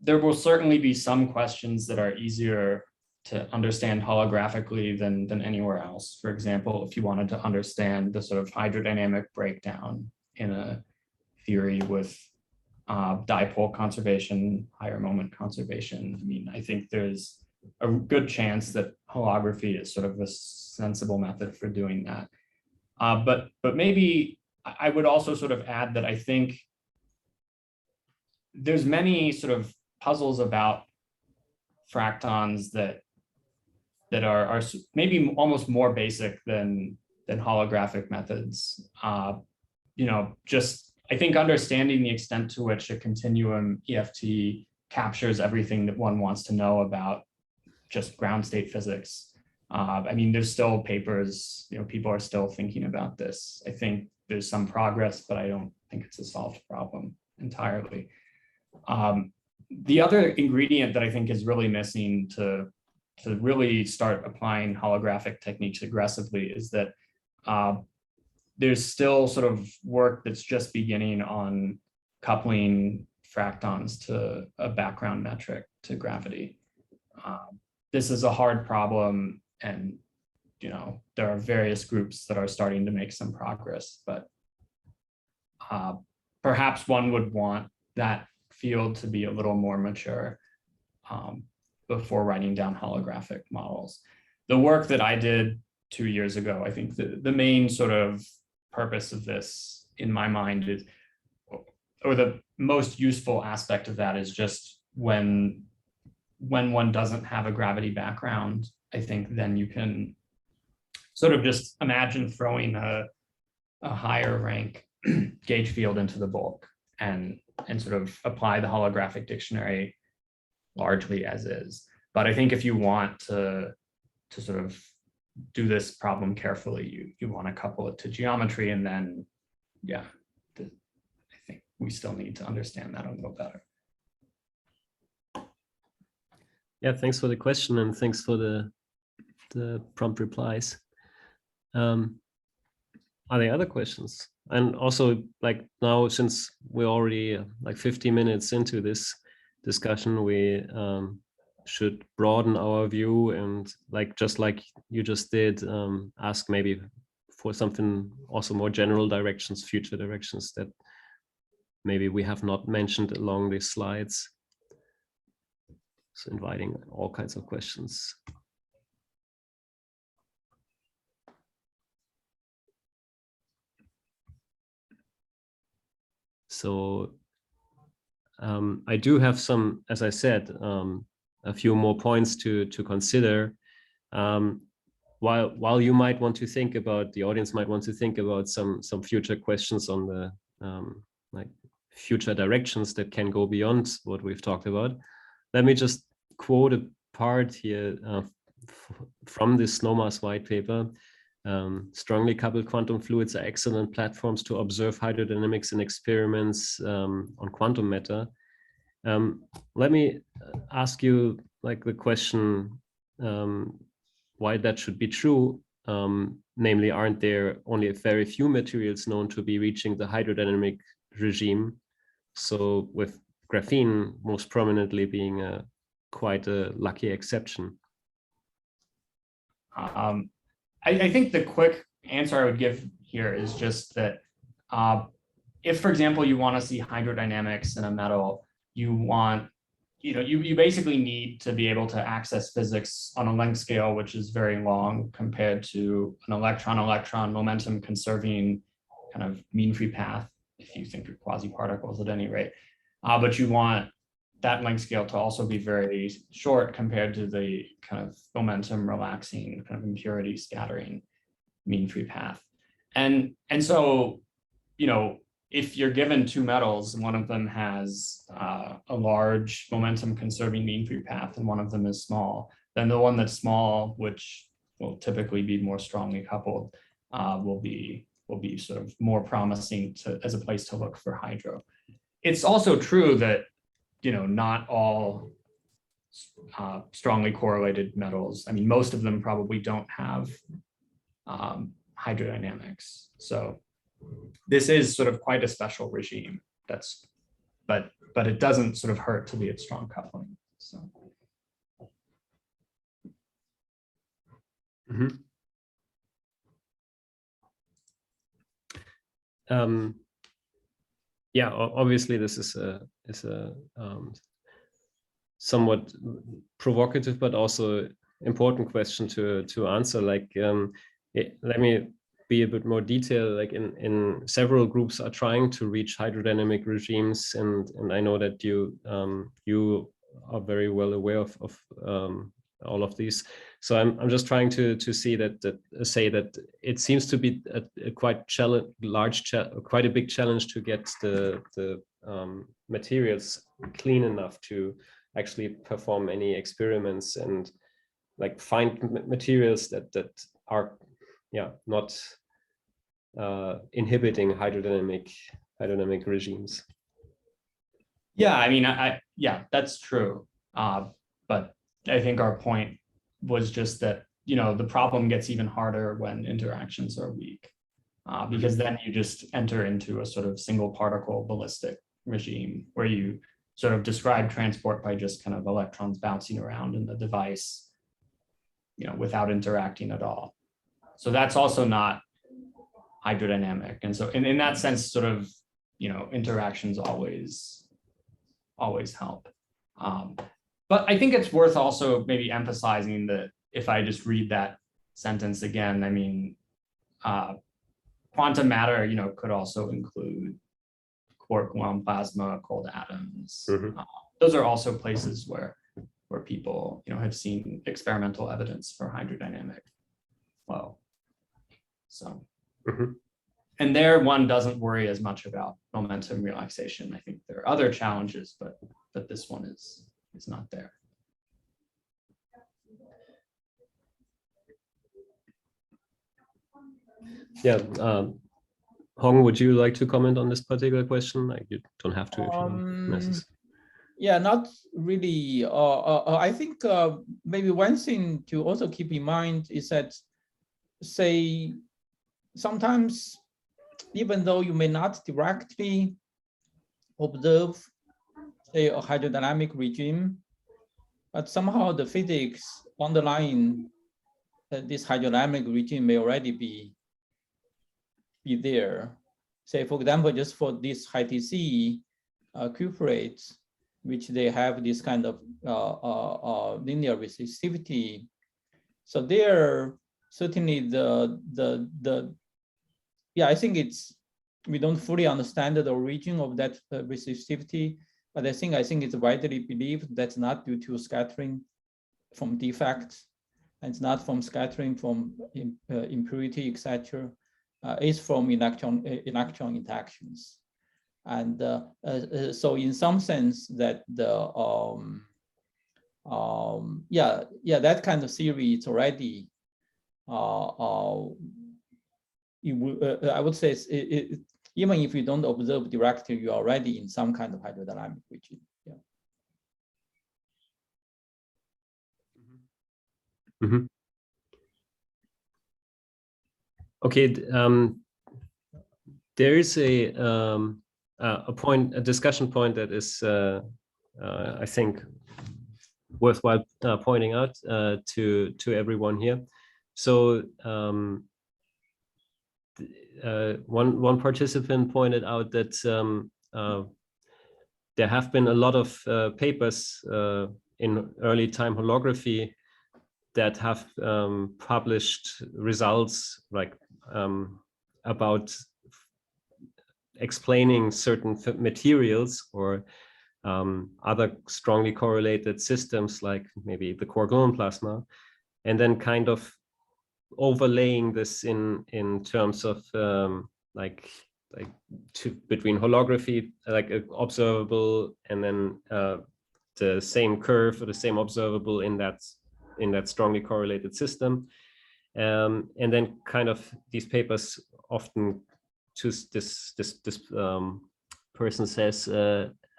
there will certainly be some questions that are easier to understand holographically than anywhere else. For example, if you wanted to understand the sort of hydrodynamic breakdown in a theory with dipole conservation, higher moment conservation, I mean, I think there's a good chance that holography is sort of a sensible method for doing that. But maybe I would also sort of add that I think there's many sort of puzzles about fractons that are maybe almost more basic than holographic methods. You know, just I think understanding the extent to which a continuum EFT captures everything that one wants to know about just ground state physics. I mean, there's still papers, you know, people are still thinking about this. I think there's some progress, but I don't think it's a solved problem entirely. The other ingredient that I think is really missing to really start applying holographic techniques aggressively is that there's still sort of work that's just beginning on coupling fractons to a background metric to gravity. This is a hard problem, and you know, there are various groups that are starting to make some progress, but perhaps one would want that field to be a little more mature before writing down holographic models. The work that I did 2 years ago, I think the main sort of purpose of this in my mind is, or the most useful aspect of that is just when one doesn't have a gravity background, I think then you can sort of just imagine throwing a higher rank gauge field into the bulk and sort of apply the holographic dictionary largely as is. But I think if you want to sort of do this problem carefully, you want to couple it to geometry, and then, yeah, I think we still need to understand that a little better. Yeah, thanks for the question, and thanks for the prompt replies. Are there other questions? And also, like now, since we're already like 50 minutes into this discussion, we should broaden our view and, like, just like you just did, ask maybe for something also more general directions, future directions that maybe we have not mentioned along these slides. So inviting all kinds of questions. So I do have some, as I said, a few more points to consider. While you might want to think about, the audience might want to think about some future questions on the like future directions that can go beyond what we've talked about. Let me just quote a part here from this Snowmass white paper. Strongly coupled quantum fluids are excellent platforms to observe hydrodynamics in experiments on quantum matter. Let me ask you, like, the question why that should be true. Namely, aren't there only very few materials known to be reaching the hydrodynamic regime? So with graphene most prominently being quite a lucky exception. I think the quick answer I would give here is just that if, for example, you want to see hydrodynamics in a metal, you want, you basically need to be able to access physics on a length scale, which is very long compared to an electron-electron momentum conserving kind of mean free path, if you think of quasi-particles at any rate. But you want that length scale to also be very short compared to the kind of momentum relaxing, kind of impurity scattering mean free path. And so, if you're given two metals, one of them has a large momentum conserving mean free path and one of them is small, then the one that's small, which will typically be more strongly coupled, will be sort of more promising as a place to look for hydro. It's also true that, not all strongly correlated metals, I mean, most of them probably don't have hydrodynamics. So this is sort of quite a special regime. But it doesn't sort of hurt to be at strong coupling. So. Yeah, obviously this is a somewhat provocative but also important question to answer. Like, let me be a bit more detailed. Like in several groups are trying to reach hydrodynamic regimes, and I know that you are very well aware of all of these. So I'm just trying to say that it seems to be a quite a big challenge to get the materials clean enough to actually perform any experiments and like find materials that are not inhibiting hydrodynamic regimes. Yeah, I mean, yeah, that's true. But I think our point was just that, the problem gets even harder when interactions are weak, because then you just enter into a sort of single particle ballistic regime where you sort of describe transport by just kind of electrons bouncing around in the device, without interacting at all. So that's also not hydrodynamic. And so in that sense, sort of, interactions always help. But I think it's worth also maybe emphasizing that if I just read that sentence again, I mean, quantum matter, could also include quark gluon plasma, cold atoms. Those are also places where people, have seen experimental evidence for hydrodynamic flow. So, and there one doesn't worry as much about momentum relaxation. I think there are other challenges, but this one is not there. Yeah, Hong, would you like to comment on this particular question? Like, you don't have to if you don't necessarily. Yeah, not really. I think maybe one thing to also keep in mind is that, say, sometimes, even though you may not directly observe, say, a hydrodynamic regime, but somehow the physics underlying this hydrodynamic regime may already be there. Say, for example, just for this high TC cuprates, which they have this kind of linear resistivity. So there, certainly I think we don't fully understand the origin of that resistivity, but I think it's widely believed that's not due to scattering from defects, and it's not from scattering from impurity, etc. It's from electron interactions. And so in some sense that that kind of theory is already, I would say even if you don't observe directly, you're already in some kind of hydrodynamic regime. Yeah. Okay. There is a discussion point that is, I think, worthwhile pointing out to everyone here. So one participant pointed out that there have been a lot of papers in early time holography that have published results like about explaining certain materials or other strongly correlated systems like maybe the quark-gluon plasma, and then kind of overlaying this in terms of between holography, like observable, and then the same curve or the same observable in that strongly correlated system, and then kind of these papers often choose this person says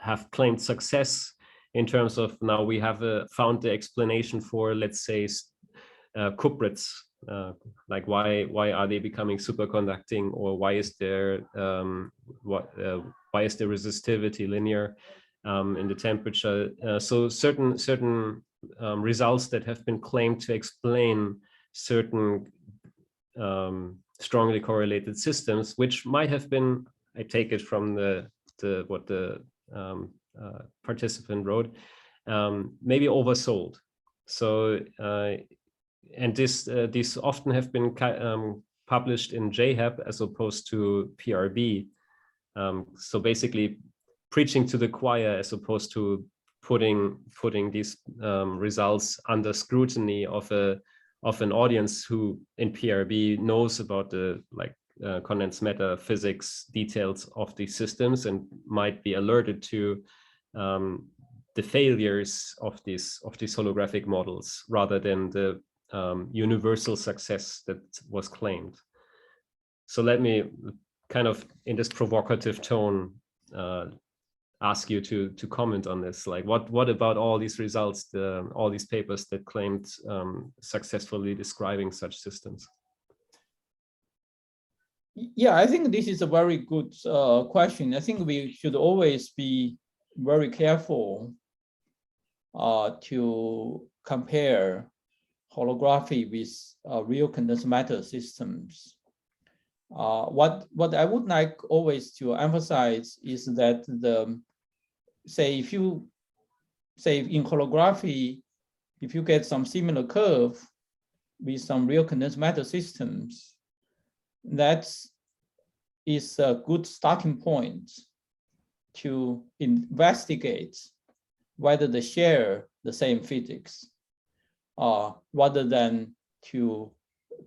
have claimed success in terms of now we have found the explanation for, let's say, cuprates. Like why are they becoming superconducting, or why is their resistivity linear in the temperature? So certain results that have been claimed to explain certain strongly correlated systems, which might have been, I take it from what the participant wrote, maybe oversold. So and these often have been published in JHAP as opposed to PRB. So basically preaching to the choir as opposed to putting these results under scrutiny of an audience who in PRB knows about the condensed matter physics details of these systems and might be alerted to the failures of these holographic models rather than the universal success that was claimed. So let me kind of in this provocative tone ask you to comment on this. Like what about all these results, all these papers that claimed successfully describing such systems? Yeah, I think this is a very good question. I think we should always be very careful to compare holography with real condensed matter systems. What I would like always to emphasize is that if in holography, if you get some similar curve with some real condensed matter systems, that is a good starting point to investigate whether they share the same physics, rather than to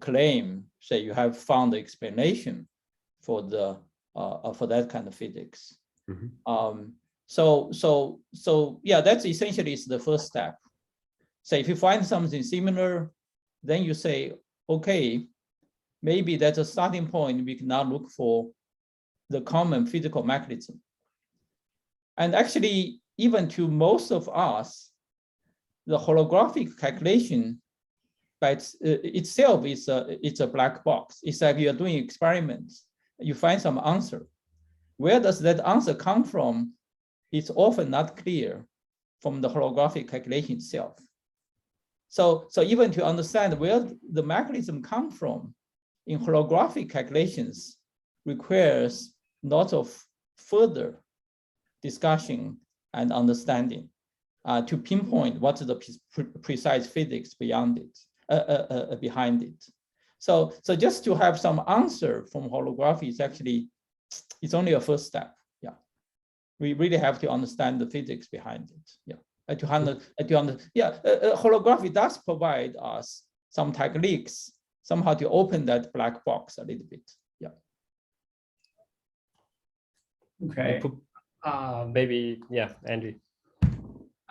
claim, say, you have found the explanation for that kind of physics. Mm-hmm. So yeah, that's essentially is the first step. So if you find something similar, then you say, okay, maybe that's a starting point. We can now look for the common physical mechanism. And actually, even to most of us, the holographic calculation by itself it's a black box. It's like you're doing experiments. You find some answer. Where does that answer come from? It's often not clear from the holographic calculation itself. So even to understand where the mechanism comes from in holographic calculations requires lots of further discussion and understanding to pinpoint what is the precise physics beyond it, behind it. So just to have some answer from holography is actually, it's only a first step. Yeah, we really have to understand the physics behind it. Yeah, holography does provide us some techniques somehow to open that black box a little bit. Yeah. Okay. Maybe, yeah, Andy.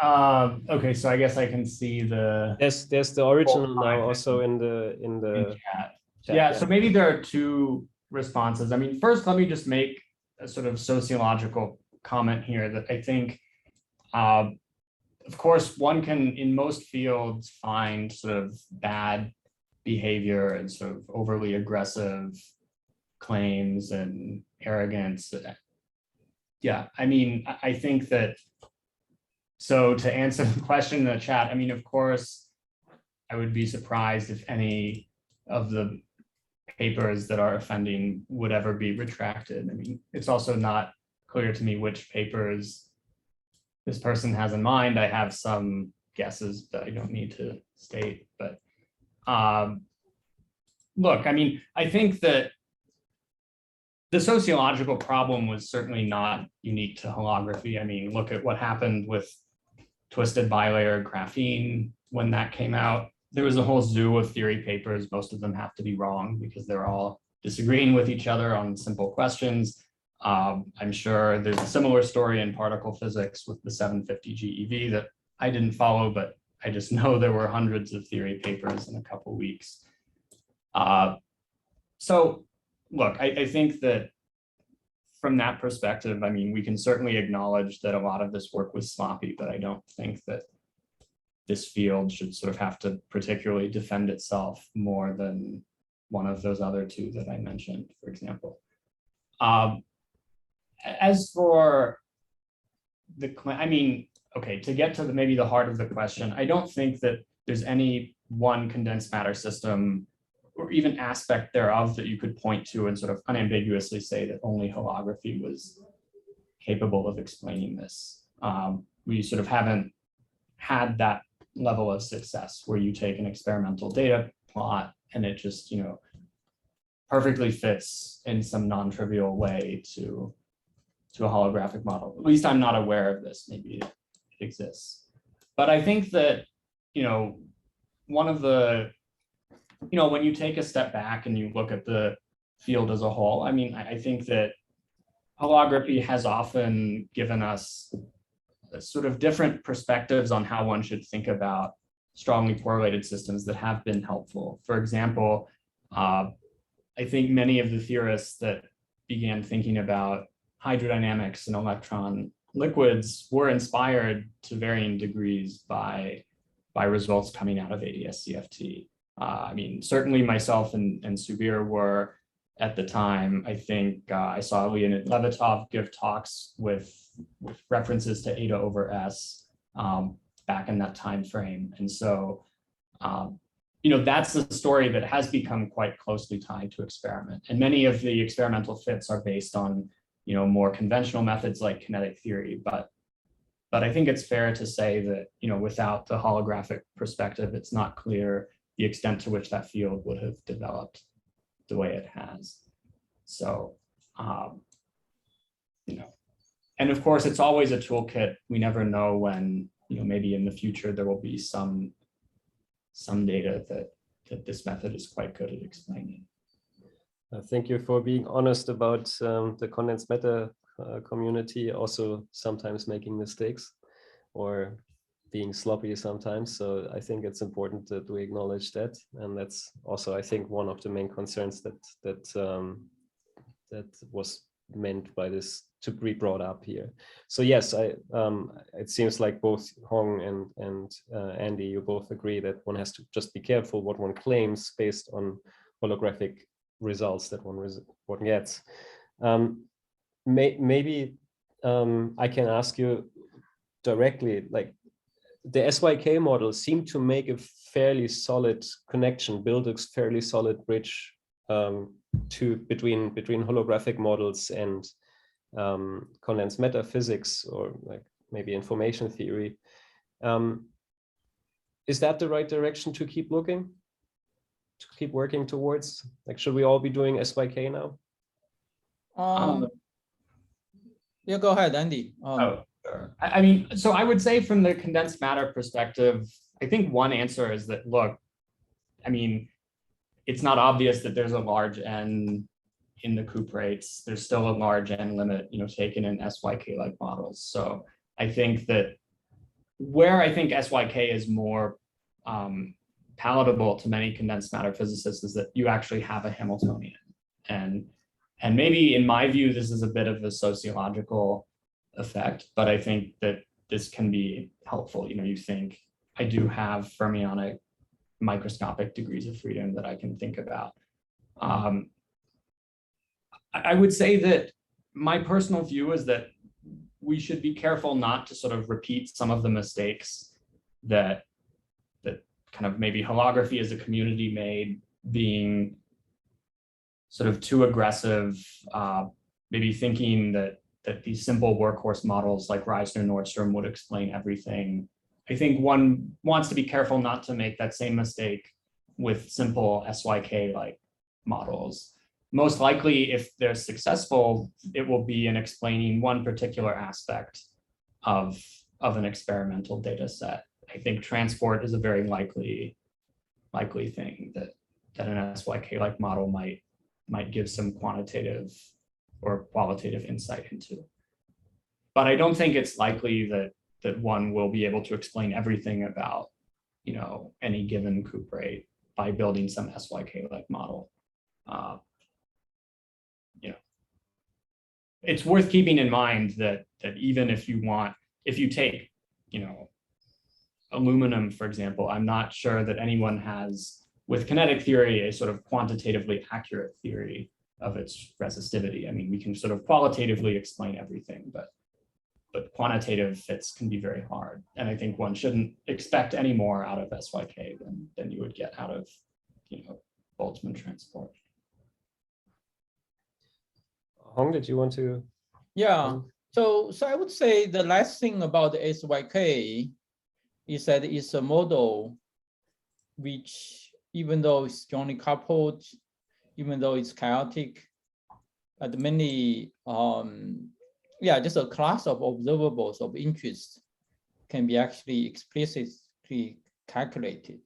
Okay, so I guess I can see the. There's the original now also in the chat. Yeah, so maybe there are two responses. I mean, first, let me just make a sort of sociological comment here that I think, of course, one can in most fields find sort of bad behavior and sort of overly aggressive claims and arrogance. Yeah, I mean, I think that, so to answer the question in the chat, I mean, of course, I would be surprised if any of the papers that are offending would ever be retracted. I mean, it's also not clear to me which papers this person has in mind. I have some guesses that I don't need to state, but look, I mean, I think that the sociological problem was certainly not unique to holography. I mean, look at what happened with twisted bilayer graphene when that came out. There was a whole zoo of theory papers. Most of them have to be wrong because they're all disagreeing with each other on simple questions. I'm sure there's a similar story in particle physics with the 750 GeV that I didn't follow, but I just know there were hundreds of theory papers in a couple weeks. So look, I think that from that perspective, I mean, we can certainly acknowledge that a lot of this work was sloppy, but I don't think that this field should sort of have to particularly defend itself more than one of those other two that I mentioned, for example. As for the, I mean, okay, to get to maybe the heart of the question, I don't think that there's any one condensed matter system or even aspect thereof that you could point to and sort of unambiguously say that only holography was capable of explaining this. We sort of haven't had that level of success where you take an experimental data plot and it just, you know, perfectly fits in some non-trivial way to a holographic model. At least I'm not aware of this. Maybe it exists. But I think that, you know, one of the, you know, when you take a step back and you look at the field as a whole, I mean, I think that holography has often given us sort of different perspectives on how one should think about strongly correlated systems that have been helpful. For example, I think many of the theorists that began thinking about hydrodynamics and electron liquids were inspired to varying degrees by results coming out of ADS-CFT. I mean, certainly myself and Subir were at the time. I think I saw Leonid Levitov give talks with references to eta over S back in that time frame. And so, you know, that's the story that has become quite closely tied to experiment. And many of the experimental fits are based on, you know, more conventional methods like kinetic theory. But I think it's fair to say that, you know, without the holographic perspective, it's not clear the extent to which that field would have developed the way it has. So, you know, and of course, it's always a toolkit. We never know when, you know, maybe in the future there will be some data that this method is quite good at explaining. Thank you for being honest about the condensed matter community also sometimes making mistakes or being sloppy sometimes. So I think it's important that we acknowledge that, and that's also, I think, one of the main concerns that was meant by this to be brought up here. So yes, it seems like both Hong and Andy, you both agree that one has to just be careful what one claims based on holographic results that one gets. Maybe I can ask you directly, like the SYK model seemed to make a fairly solid connection, build a fairly solid bridge between holographic models and condensed matter physics, or like maybe information theory. Is that the right direction to keep looking, to keep working towards? Like, should we all be doing SYK now? Yeah, go ahead, Andy. Sure. I mean, so I would say from the condensed matter perspective, I think one answer is that, look, I mean, it's not obvious that there's a large N in the COOP rates. There's still a large N limit, you know, taken in SYK-like models. So I think that where I think SYK is more palatable to many condensed matter physicists is that you actually have a Hamiltonian. And maybe in my view, this is a bit of a sociological effect, but I think that this can be helpful. You know, you think, I do have fermionic microscopic degrees of freedom that I can think about. I would say that my personal view is that we should be careful not to sort of repeat some of the mistakes that kind of maybe holography as a community made being sort of too aggressive, maybe thinking that these simple workhorse models like Reisner-Nordstrom would explain everything. I think one wants to be careful not to make that same mistake with simple SYK-like models. Most likely, if they're successful, it will be in explaining one particular aspect of an experimental data set. I think transport is a very likely thing that an SYK-like model might give some quantitative or qualitative insight into. But I don't think it's likely that one will be able to explain everything about, you know, any given coup rate by building some SYK-like model. You know, it's worth keeping in mind that even if you take, you know, aluminum, for example, I'm not sure that anyone has, with kinetic theory, a sort of quantitatively accurate theory of its resistivity. I mean, we can sort of qualitatively explain everything, but quantitative fits can be very hard. And I think one shouldn't expect any more out of SYK than you would get out of, you know, Boltzmann transport. Hong, did you want to? Yeah. So I would say the last thing about the SYK is that it's a model which, even though it's strongly coupled, even though it's chaotic, at many, just a class of observables of interest can be actually explicitly calculated.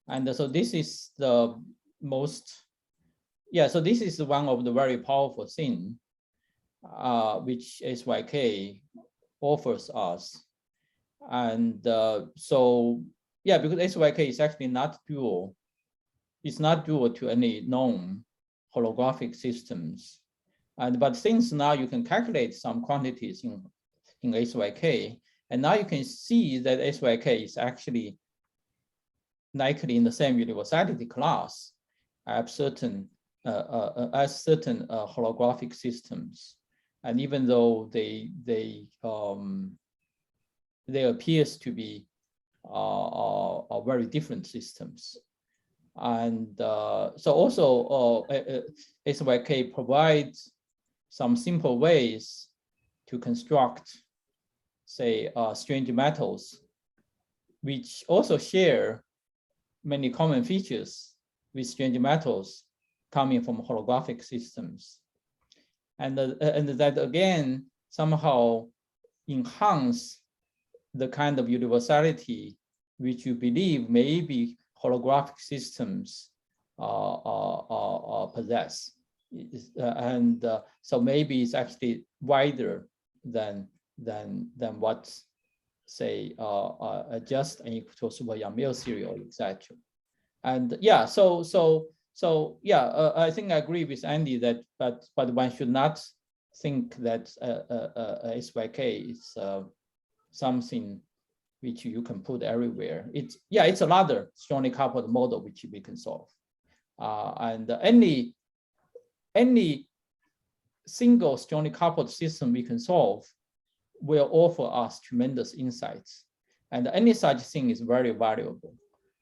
And so this is the most, so this is one of the very powerful things which SYK offers us. And because SYK is actually not dual. It's not dual to any known holographic systems. But since now you can calculate some quantities in SYK, and now you can see that SYK is actually likely in the same universality class as certain holographic systems. And even though they appears to be very different systems. And so also SYK provides some simple ways to construct, say, strange metals, which also share many common features with strange metals coming from holographic systems. And that again somehow enhance the kind of universality which you believe maybe holographic systems possess. So maybe it's actually wider than what, say, just an equal to super Yang-Mills serial, etc. And I think I agree with Andy that, but one should not think that SYK is something which you can put everywhere. It's another strongly coupled model which we can solve. And any single strongly coupled system we can solve will offer us tremendous insights. And any such thing is very valuable.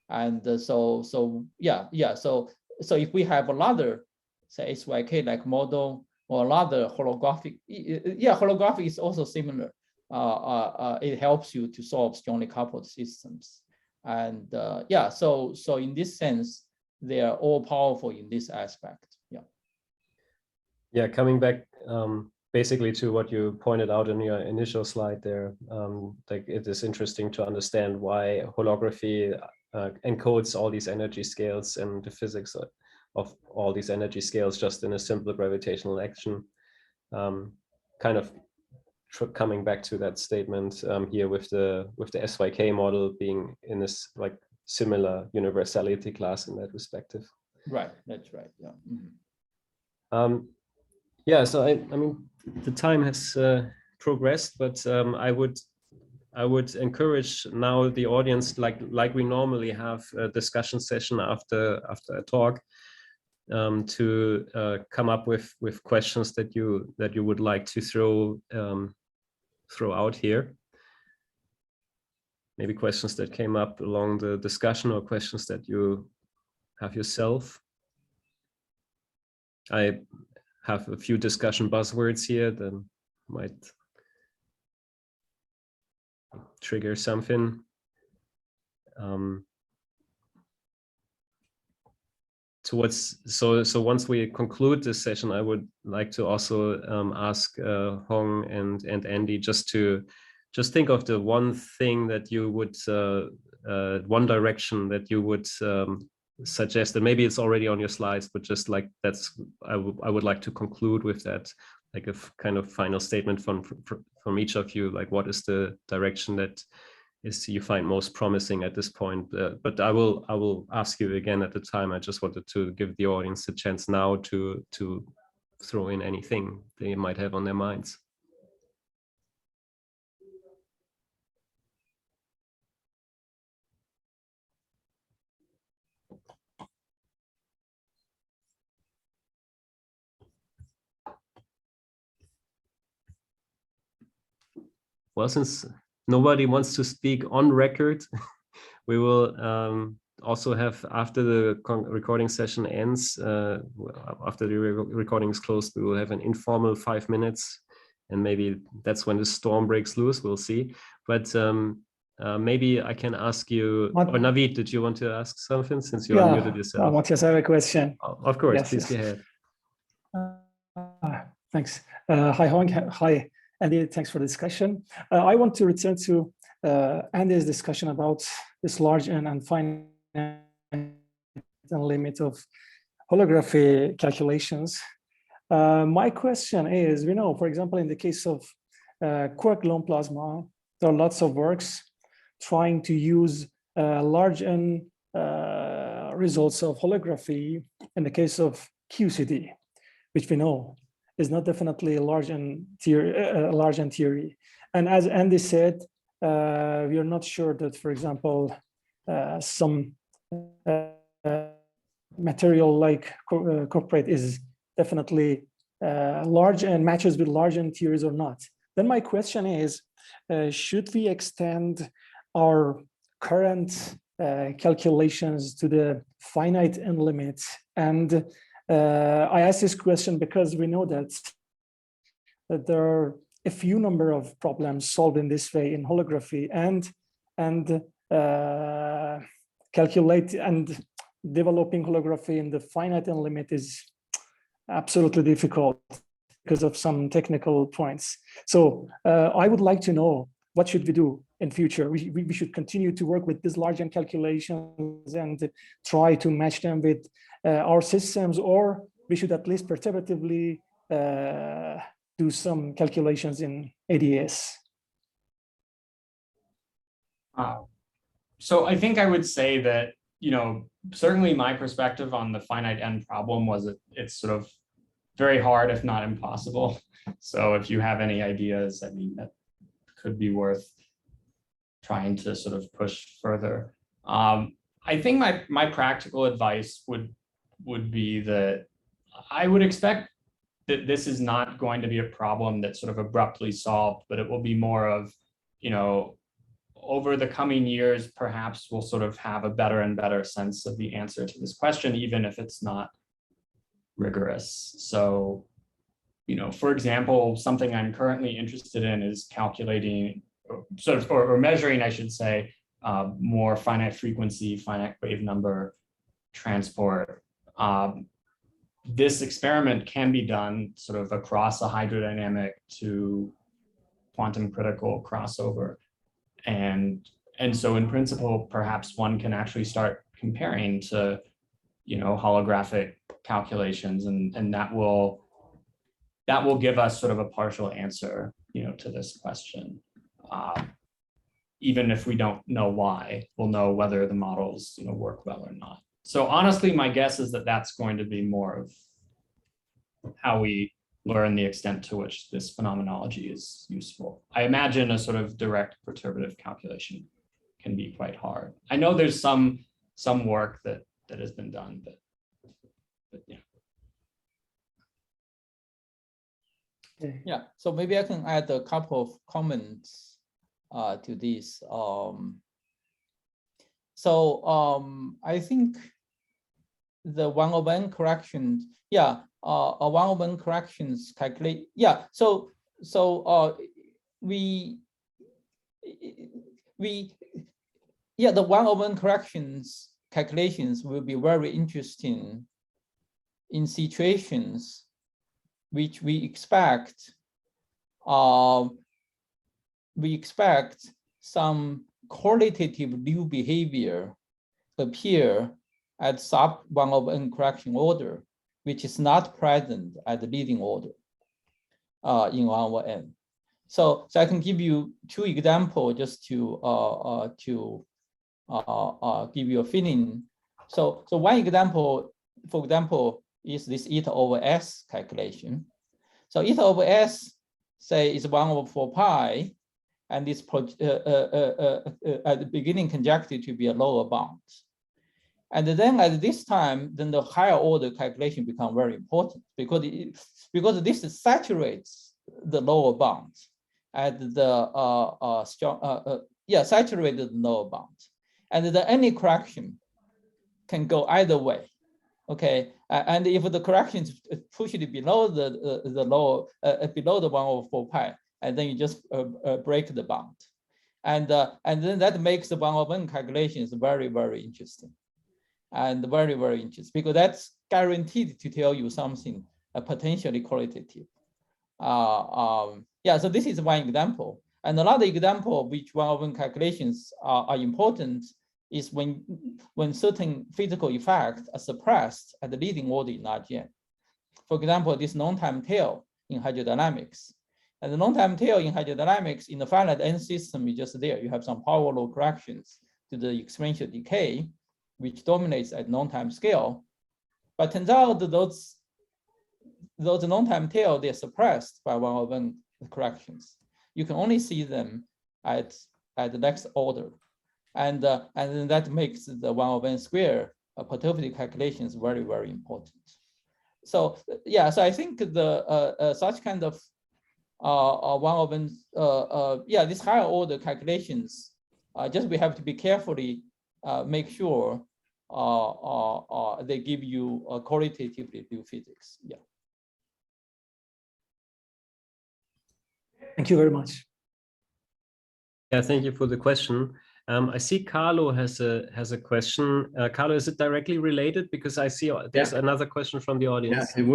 And so if we have another, say, SYK-like model or another holographic, holographic is also similar. It helps you to solve strongly coupled systems. And so in this sense, they are all powerful in this aspect. Yeah, coming back basically to what you pointed out in your initial slide there, like it is interesting to understand why holography encodes all these energy scales and the physics of all these energy scales just in a simple gravitational action. Kind of coming back to that statement here with the SYK model being in this like similar universality class in that respective. Right, that's right. Yeah. Mm-hmm. So I mean the time has progressed, but I would encourage now the audience, like we normally have a discussion session after a talk, to come up with questions that you would like to throw out here. Maybe questions that came up along the discussion or questions that you have yourself. I have a few discussion buzzwords here that might trigger something. So once we conclude this session, I would like to also ask Hong and Andy just think of the one thing that you would one direction that you would suggest, and maybe it's already on your slides, but just like I would like to conclude with that, like a kind of final statement from each of you, like what is the direction that you find most promising at this point. But I will ask you again at the time. I just wanted to give the audience a chance now to throw in anything they might have on their minds. Well, since nobody wants to speak on record, we will also have, after the recording session ends, after the recording is closed, we will have an informal 5 minutes, and maybe that's when the storm breaks loose. We'll see. But maybe I can ask you, or Navid, did you want to ask something since you unmuted yourself? Matthias, I have a question. Of course, yes, please go ahead. Thanks. Hi, Hong. Hi, Andy. Thanks for the discussion. I want to return to Andy's discussion about this large and finite limit of holography calculations. My question is, we know, for example, in the case of quark-gluon plasma, there are lots of works trying to use large N results of holography in the case of QCD, which we know is not definitely a large N theory. And as Andy said, we are not sure that, for example, some material like corporate is definitely large and matches with large N theories or not. Then my question is, should we extend our current calculations to the finite N limit? And I ask this question because we know that there are a few number of problems solved in this way in holography, and calculate and developing holography in the finite N limit is absolutely difficult because of some technical points. So I would like to know, what should we do in future? We should continue to work with these large N calculations and try to match them with our systems, or we should at least perturbatively do some calculations in ADS. So I think I would say that, certainly my perspective on the finite N problem was that it's sort of very hard, if not impossible. So if you have any ideas, I mean, that could be worth trying to sort of push further. I think my practical advice would be that I would expect that this is not going to be a problem that's sort of abruptly solved, but it will be more of, over the coming years, perhaps we'll sort of have a better and better sense of the answer to this question, even if it's not rigorous. So, for example, something I'm currently interested in is calculating or measuring, I should say, more finite frequency, finite wave number transport. This experiment can be done sort of across a hydrodynamic to quantum critical crossover. And so in principle, perhaps one can actually start comparing to, holographic calculations, and that will give us sort of a partial answer, to this question. Even if we don't know why, we'll know whether the models, work well or not. So honestly, my guess is that that's going to be more of how we learn the extent to which this phenomenology is useful. I imagine a sort of direct perturbative calculation can be quite hard. I know there's some work that has been done, but yeah. Yeah, so maybe I can add a couple of comments to this. I think the 1/n corrections. Yeah, a 1/n corrections calculate. Yeah, so yeah, the 1/n corrections calculations will be very interesting in situations which we expect some qualitative new behavior appear at sub 1/n correction order, which is not present at the leading order in 1/n. So I can give you two examples just to give you a feeling. So one example, for example, is this eta over s calculation. So eta over s, say, is 1/4 pi, and this at the beginning conjectured to be a lower bound. And then at this time, then the higher order calculation become very important because this saturates the lower bound at the saturated lower bound, and the any correction can go either way. Okay, and if the correction is pushed below the lower below the 1/4 pi, and then you just break the bound, and then that makes the 1/n calculations very, very interesting, and very, very interesting because that's guaranteed to tell you something potentially qualitative. Yeah, so this is one example, and another example which 1/n calculations are important is when certain physical effects are suppressed at the leading order in RGM. For example, this non-time tail in hydrodynamics. And the non-time tail in hydrodynamics in the finite n system is just there. You have some power law corrections to the exponential decay, which dominates at non-time scale. But turns out that those non-time tail, they're suppressed by 1/n corrections. You can only see them at the next order. And then that makes the 1/n square perturbivity calculations very, very important. So yeah, so I think the such kind of 1/n this higher order calculations, just we have to be carefully make sure they give you qualitatively new physics. Yeah. Thank you very much. Yeah, thank you for the question. I see Carlo has a question. Carlo, is it directly related? Because I see there's another question from the audience. Yeah, it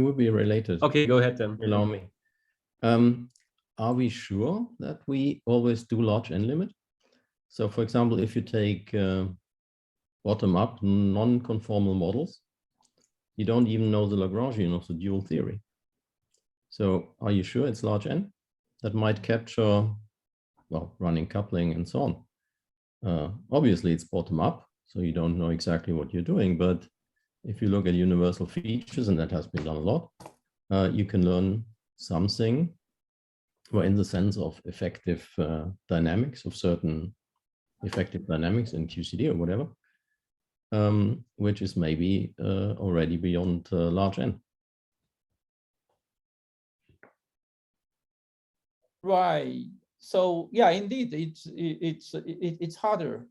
would be related. Okay, go ahead then. Allow me. Are we sure that we always do large n limit? So for example, if you take bottom-up non-conformal models, you don't even know the Lagrangian of the dual theory. So are you sure it's large n? That might capture, well, running coupling and so on. Obviously it's bottom-up, so you don't know exactly what you're doing, but if you look at universal features, and that has been done a lot, you can learn something, or in the sense of effective dynamics, of certain effective dynamics in QCD or whatever, which is maybe already beyond large n. Right. So yeah, indeed, it's harder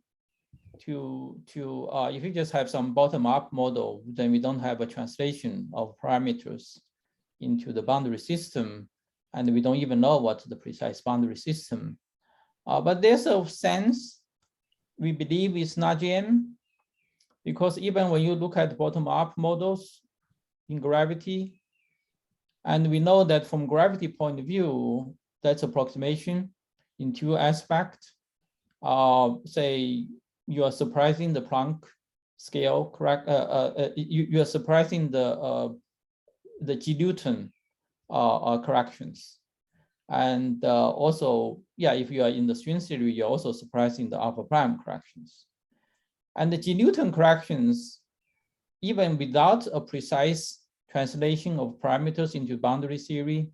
to if you just have some bottom-up model, then we don't have a translation of parameters into the boundary system, and we don't even know what's the precise boundary system. But there's a sense we believe it's not GM, because even when you look at bottom-up models in gravity, and we know that from gravity point of view, that's approximation in two aspects. Say you are surprising the Planck scale, correct? You are surprising the G Newton corrections, and also, yeah, if you are in the string theory, you're also surprising the alpha prime corrections. And the G Newton corrections, even without a precise translation of parameters into boundary theory,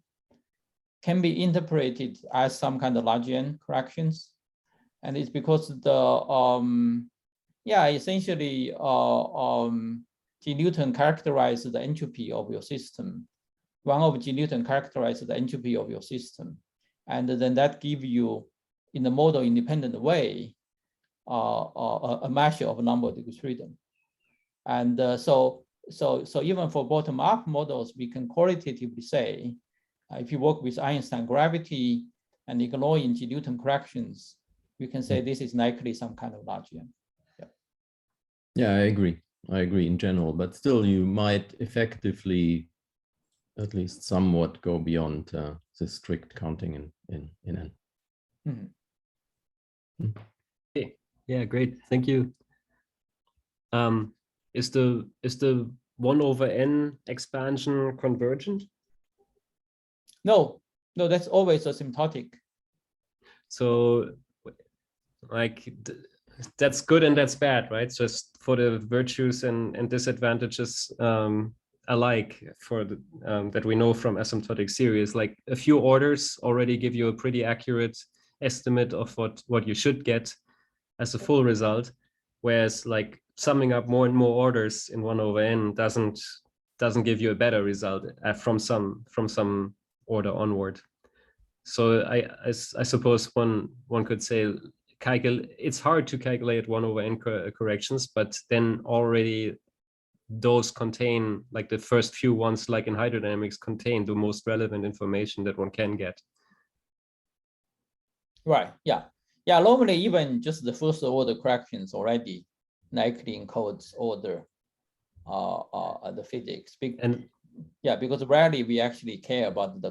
can be interpreted as some kind of large n corrections. And it's because the, essentially G Newton characterizes the entropy of your system. One of G Newton characterizes the entropy of your system. And then that gives you, in a model independent way, a measure of number of degree freedom. And so even for bottom-up models, we can qualitatively say, if you work with Einstein gravity and ignoring G-Newton corrections, we can say this is likely some kind of large M. Yeah, I agree. I agree in general, but still you might effectively at least somewhat go beyond the strict counting in N. Mm-hmm. Okay. Yeah, great. Thank you. Is the 1/n expansion convergent? No, that's always asymptotic. So like that's good and that's bad, right? Just for the virtues and disadvantages alike for the that we know from asymptotic series. Like a few orders already give you a pretty accurate estimate of what you should get as a full result, whereas like summing up more and more orders in 1/n doesn't give you a better result from some order onward. So I suppose one could say it's hard to calculate 1/n corrections, but then already those contain, like the first few ones, like in hydrodynamics, contain the most relevant information that one can get. Right. Yeah. Normally, even just the first order corrections already likely encodes order the physics. And yeah, because rarely we actually care about the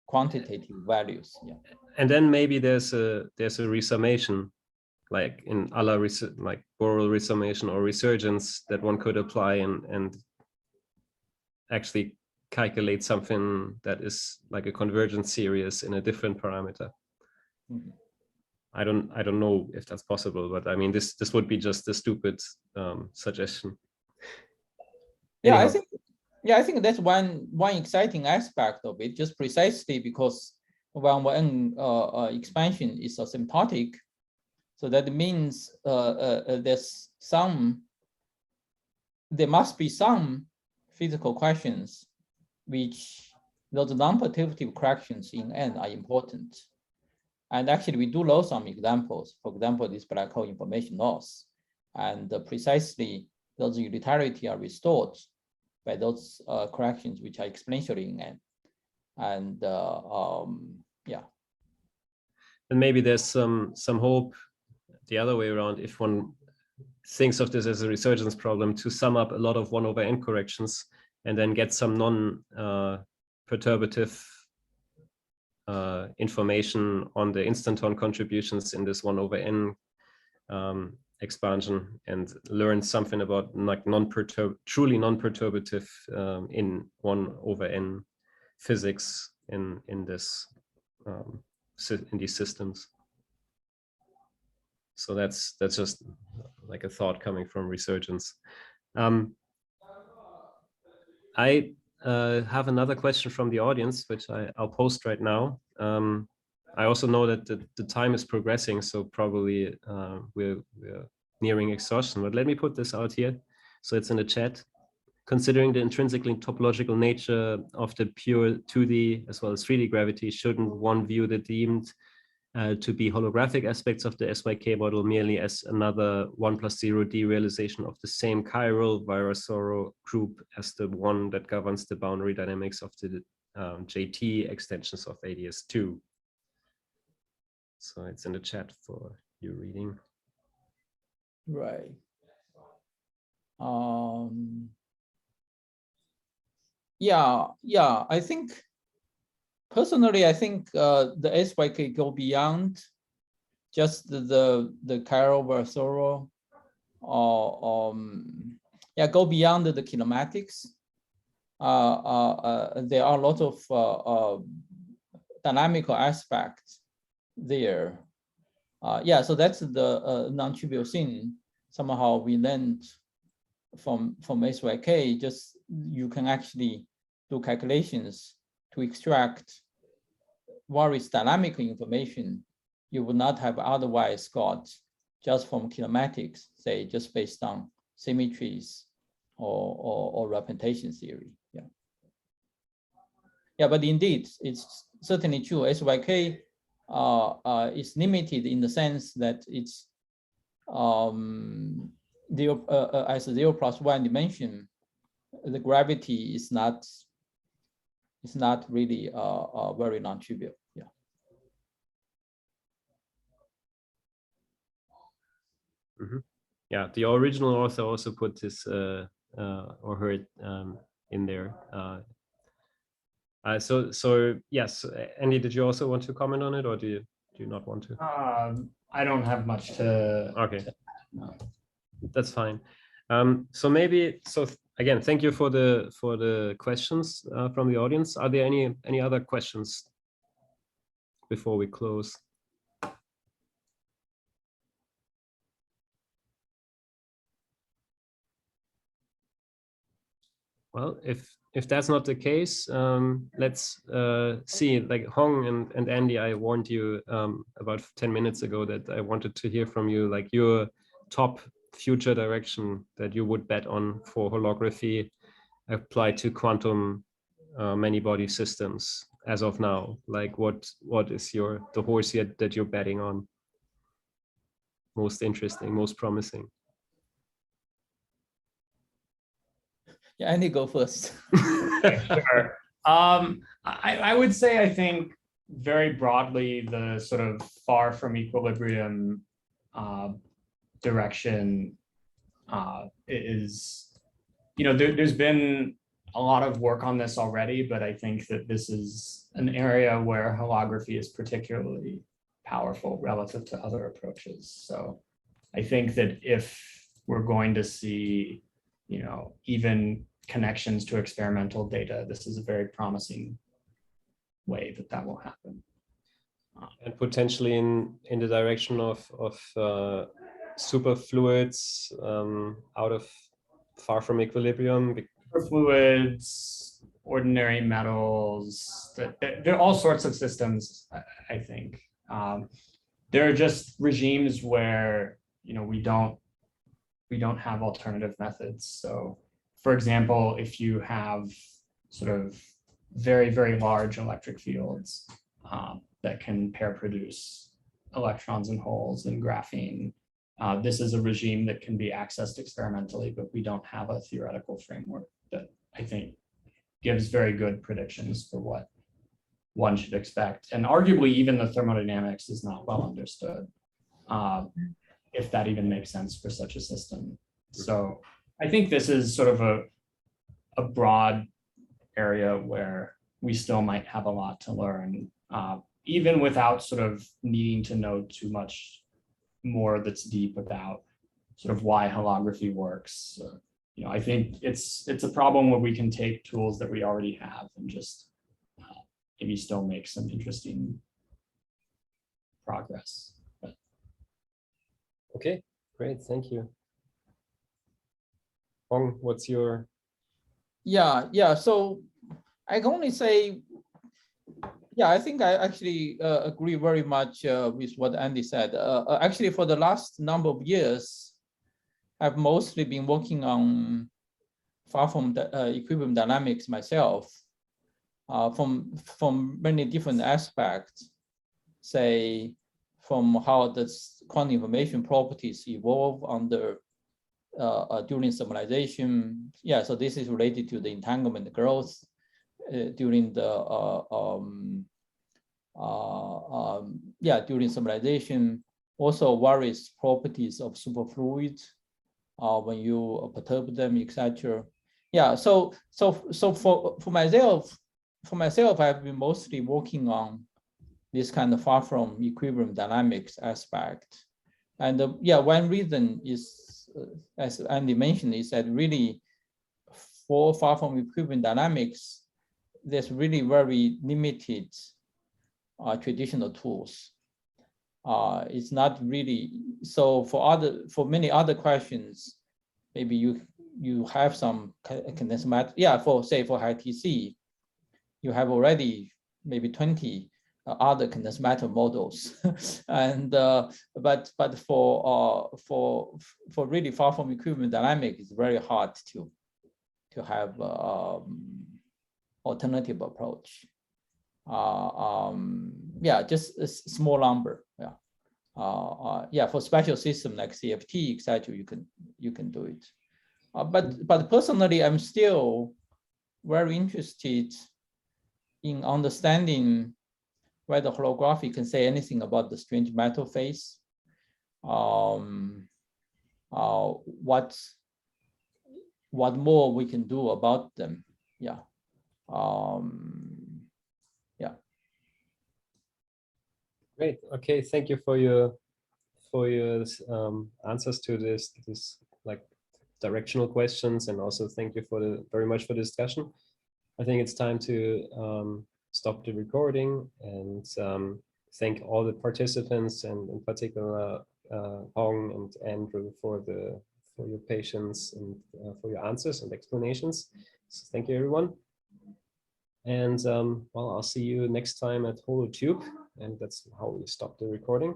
quantitative values. Yeah. And then maybe there's a resummation, like in like Borel resummation or resurgence, that one could apply and actually calculate something that is like a convergent series in a different parameter. Mm-hmm. I don't know if that's possible, but I mean this would be just a stupid suggestion. Yeah, Anyhow. I think that's one exciting aspect of it, just precisely because 1/n expansion is asymptotic. So that means there must be some physical questions which those non-perturbative corrections in N are important. And actually we do know some examples, for example, this black hole information loss, and precisely those unitarity are restored by those corrections which are exponentially in N. And yeah. And maybe there's some hope the other way around, if one thinks of this as a resurgence problem, to sum up a lot of 1/n corrections and then get some non-perturbative information on the instanton contributions in this 1/n expansion, and learn something about like truly non-perturbative in 1/n physics in this in these systems. So that's just like a thought coming from resurgence. I have another question from the audience, which I'll post right now. I also know that the time is progressing, so probably we're nearing exhaustion, but let me put this out here. So it's in the chat. Considering the intrinsically topological nature of the pure 2D as well as 3D gravity, shouldn't one view the deemed to be holographic aspects of the SYK model merely as another 1+0 derealization of the same chiral Virasoro group as the one that governs the boundary dynamics of the JT extensions of ADS2? So it's in the chat for you reading. Right. Yeah, I think personally, I think the SYK go beyond just the chiral Virasoro, or go beyond the kinematics. There are a lot of dynamical aspects there. So that's the non-trivial thing. Somehow we learned from SYK, just you can actually do calculations to extract various dynamic information you would not have otherwise got just from kinematics, say just based on symmetries or representation theory. But indeed, it's certainly true. SYK is limited in the sense that it's as 0+1 dimension, the gravity is not really very non-trivial. Yeah. Mm-hmm. Yeah, the original author also put this or her in there. So yes, Andy, did you also want to comment on it, or do you not want to? I don't have much to. Okay, no. That's fine. So again, thank you for the questions from the audience. Are there any other questions before we close? Well, if that's not the case, let's see. Like Hong and Andy, I warned you about 10 minutes ago that I wanted to hear from you, like your top future direction that you would bet on for holography applied to quantum many-body systems as of now. Like what is the horse that you're betting on? Most interesting, most promising. Yeah, Andy, go first. Sure. I would say, I think very broadly, the sort of far from equilibrium direction is, there's been a lot of work on this already, but I think that this is an area where holography is particularly powerful relative to other approaches. So I think that if we're going to see, even connections to experimental data, this is a very promising way that will happen. And potentially in the direction of superfluids out of far from equilibrium. Superfluids, ordinary metals, there are all sorts of systems, I think. There are just regimes where, we don't have alternative methods. So for example, if you have sort of very, very large electric fields that can pair produce electrons and holes in graphene, this is a regime that can be accessed experimentally, but we don't have a theoretical framework that I think gives very good predictions for what one should expect. And arguably, even the thermodynamics is not well understood, if that even makes sense for such a system. So I think this is sort of a broad area where we still might have a lot to learn, even without sort of needing to know too much more that's deep about sort of why holography works. I think it's a problem where we can take tools that we already have and just maybe still make some interesting progress. But. Okay, great, thank you. Hong, what's your? Yeah. So I can only say, yeah, I think I actually agree very much with what Andy said. Actually, for the last number of years, I've mostly been working on far from equilibrium dynamics myself, from many different aspects, say from how the quantum information properties evolve under during thermalization. Yeah, so this is related to the entanglement growth during the during thermalization. Also various properties of superfluids when you perturb them, etc. Yeah, so for myself, I've been mostly working on this kind of far from equilibrium dynamics aspect. And one reason is, as Andy mentioned, is that really for far from equilibrium dynamics, there's really very limited traditional tools. It's not really, so for many other questions, maybe you have some condensed matter. Yeah, for high TC, you have already maybe 20 other condensed matter models, and but for really far from equilibrium dynamic, it's very hard to have alternative approach. Just a small number. Yeah. yeah, for special system like CFT, etc., you can do it. But personally, I'm still very interested in understanding whether holography can say anything about the strange metal phase. What more we can do about them? Yeah. Yeah. Great. Okay. Thank you for your answers to this like directional questions, and also thank you very much for the discussion. I think it's time to stop the recording and thank all the participants, and in particular Hong and Andrew for your patience and for your answers and explanations. So thank you, everyone. And well, I'll see you next time at HoloTube, and that's how we stop the recording.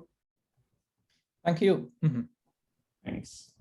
Thank you. Thanks.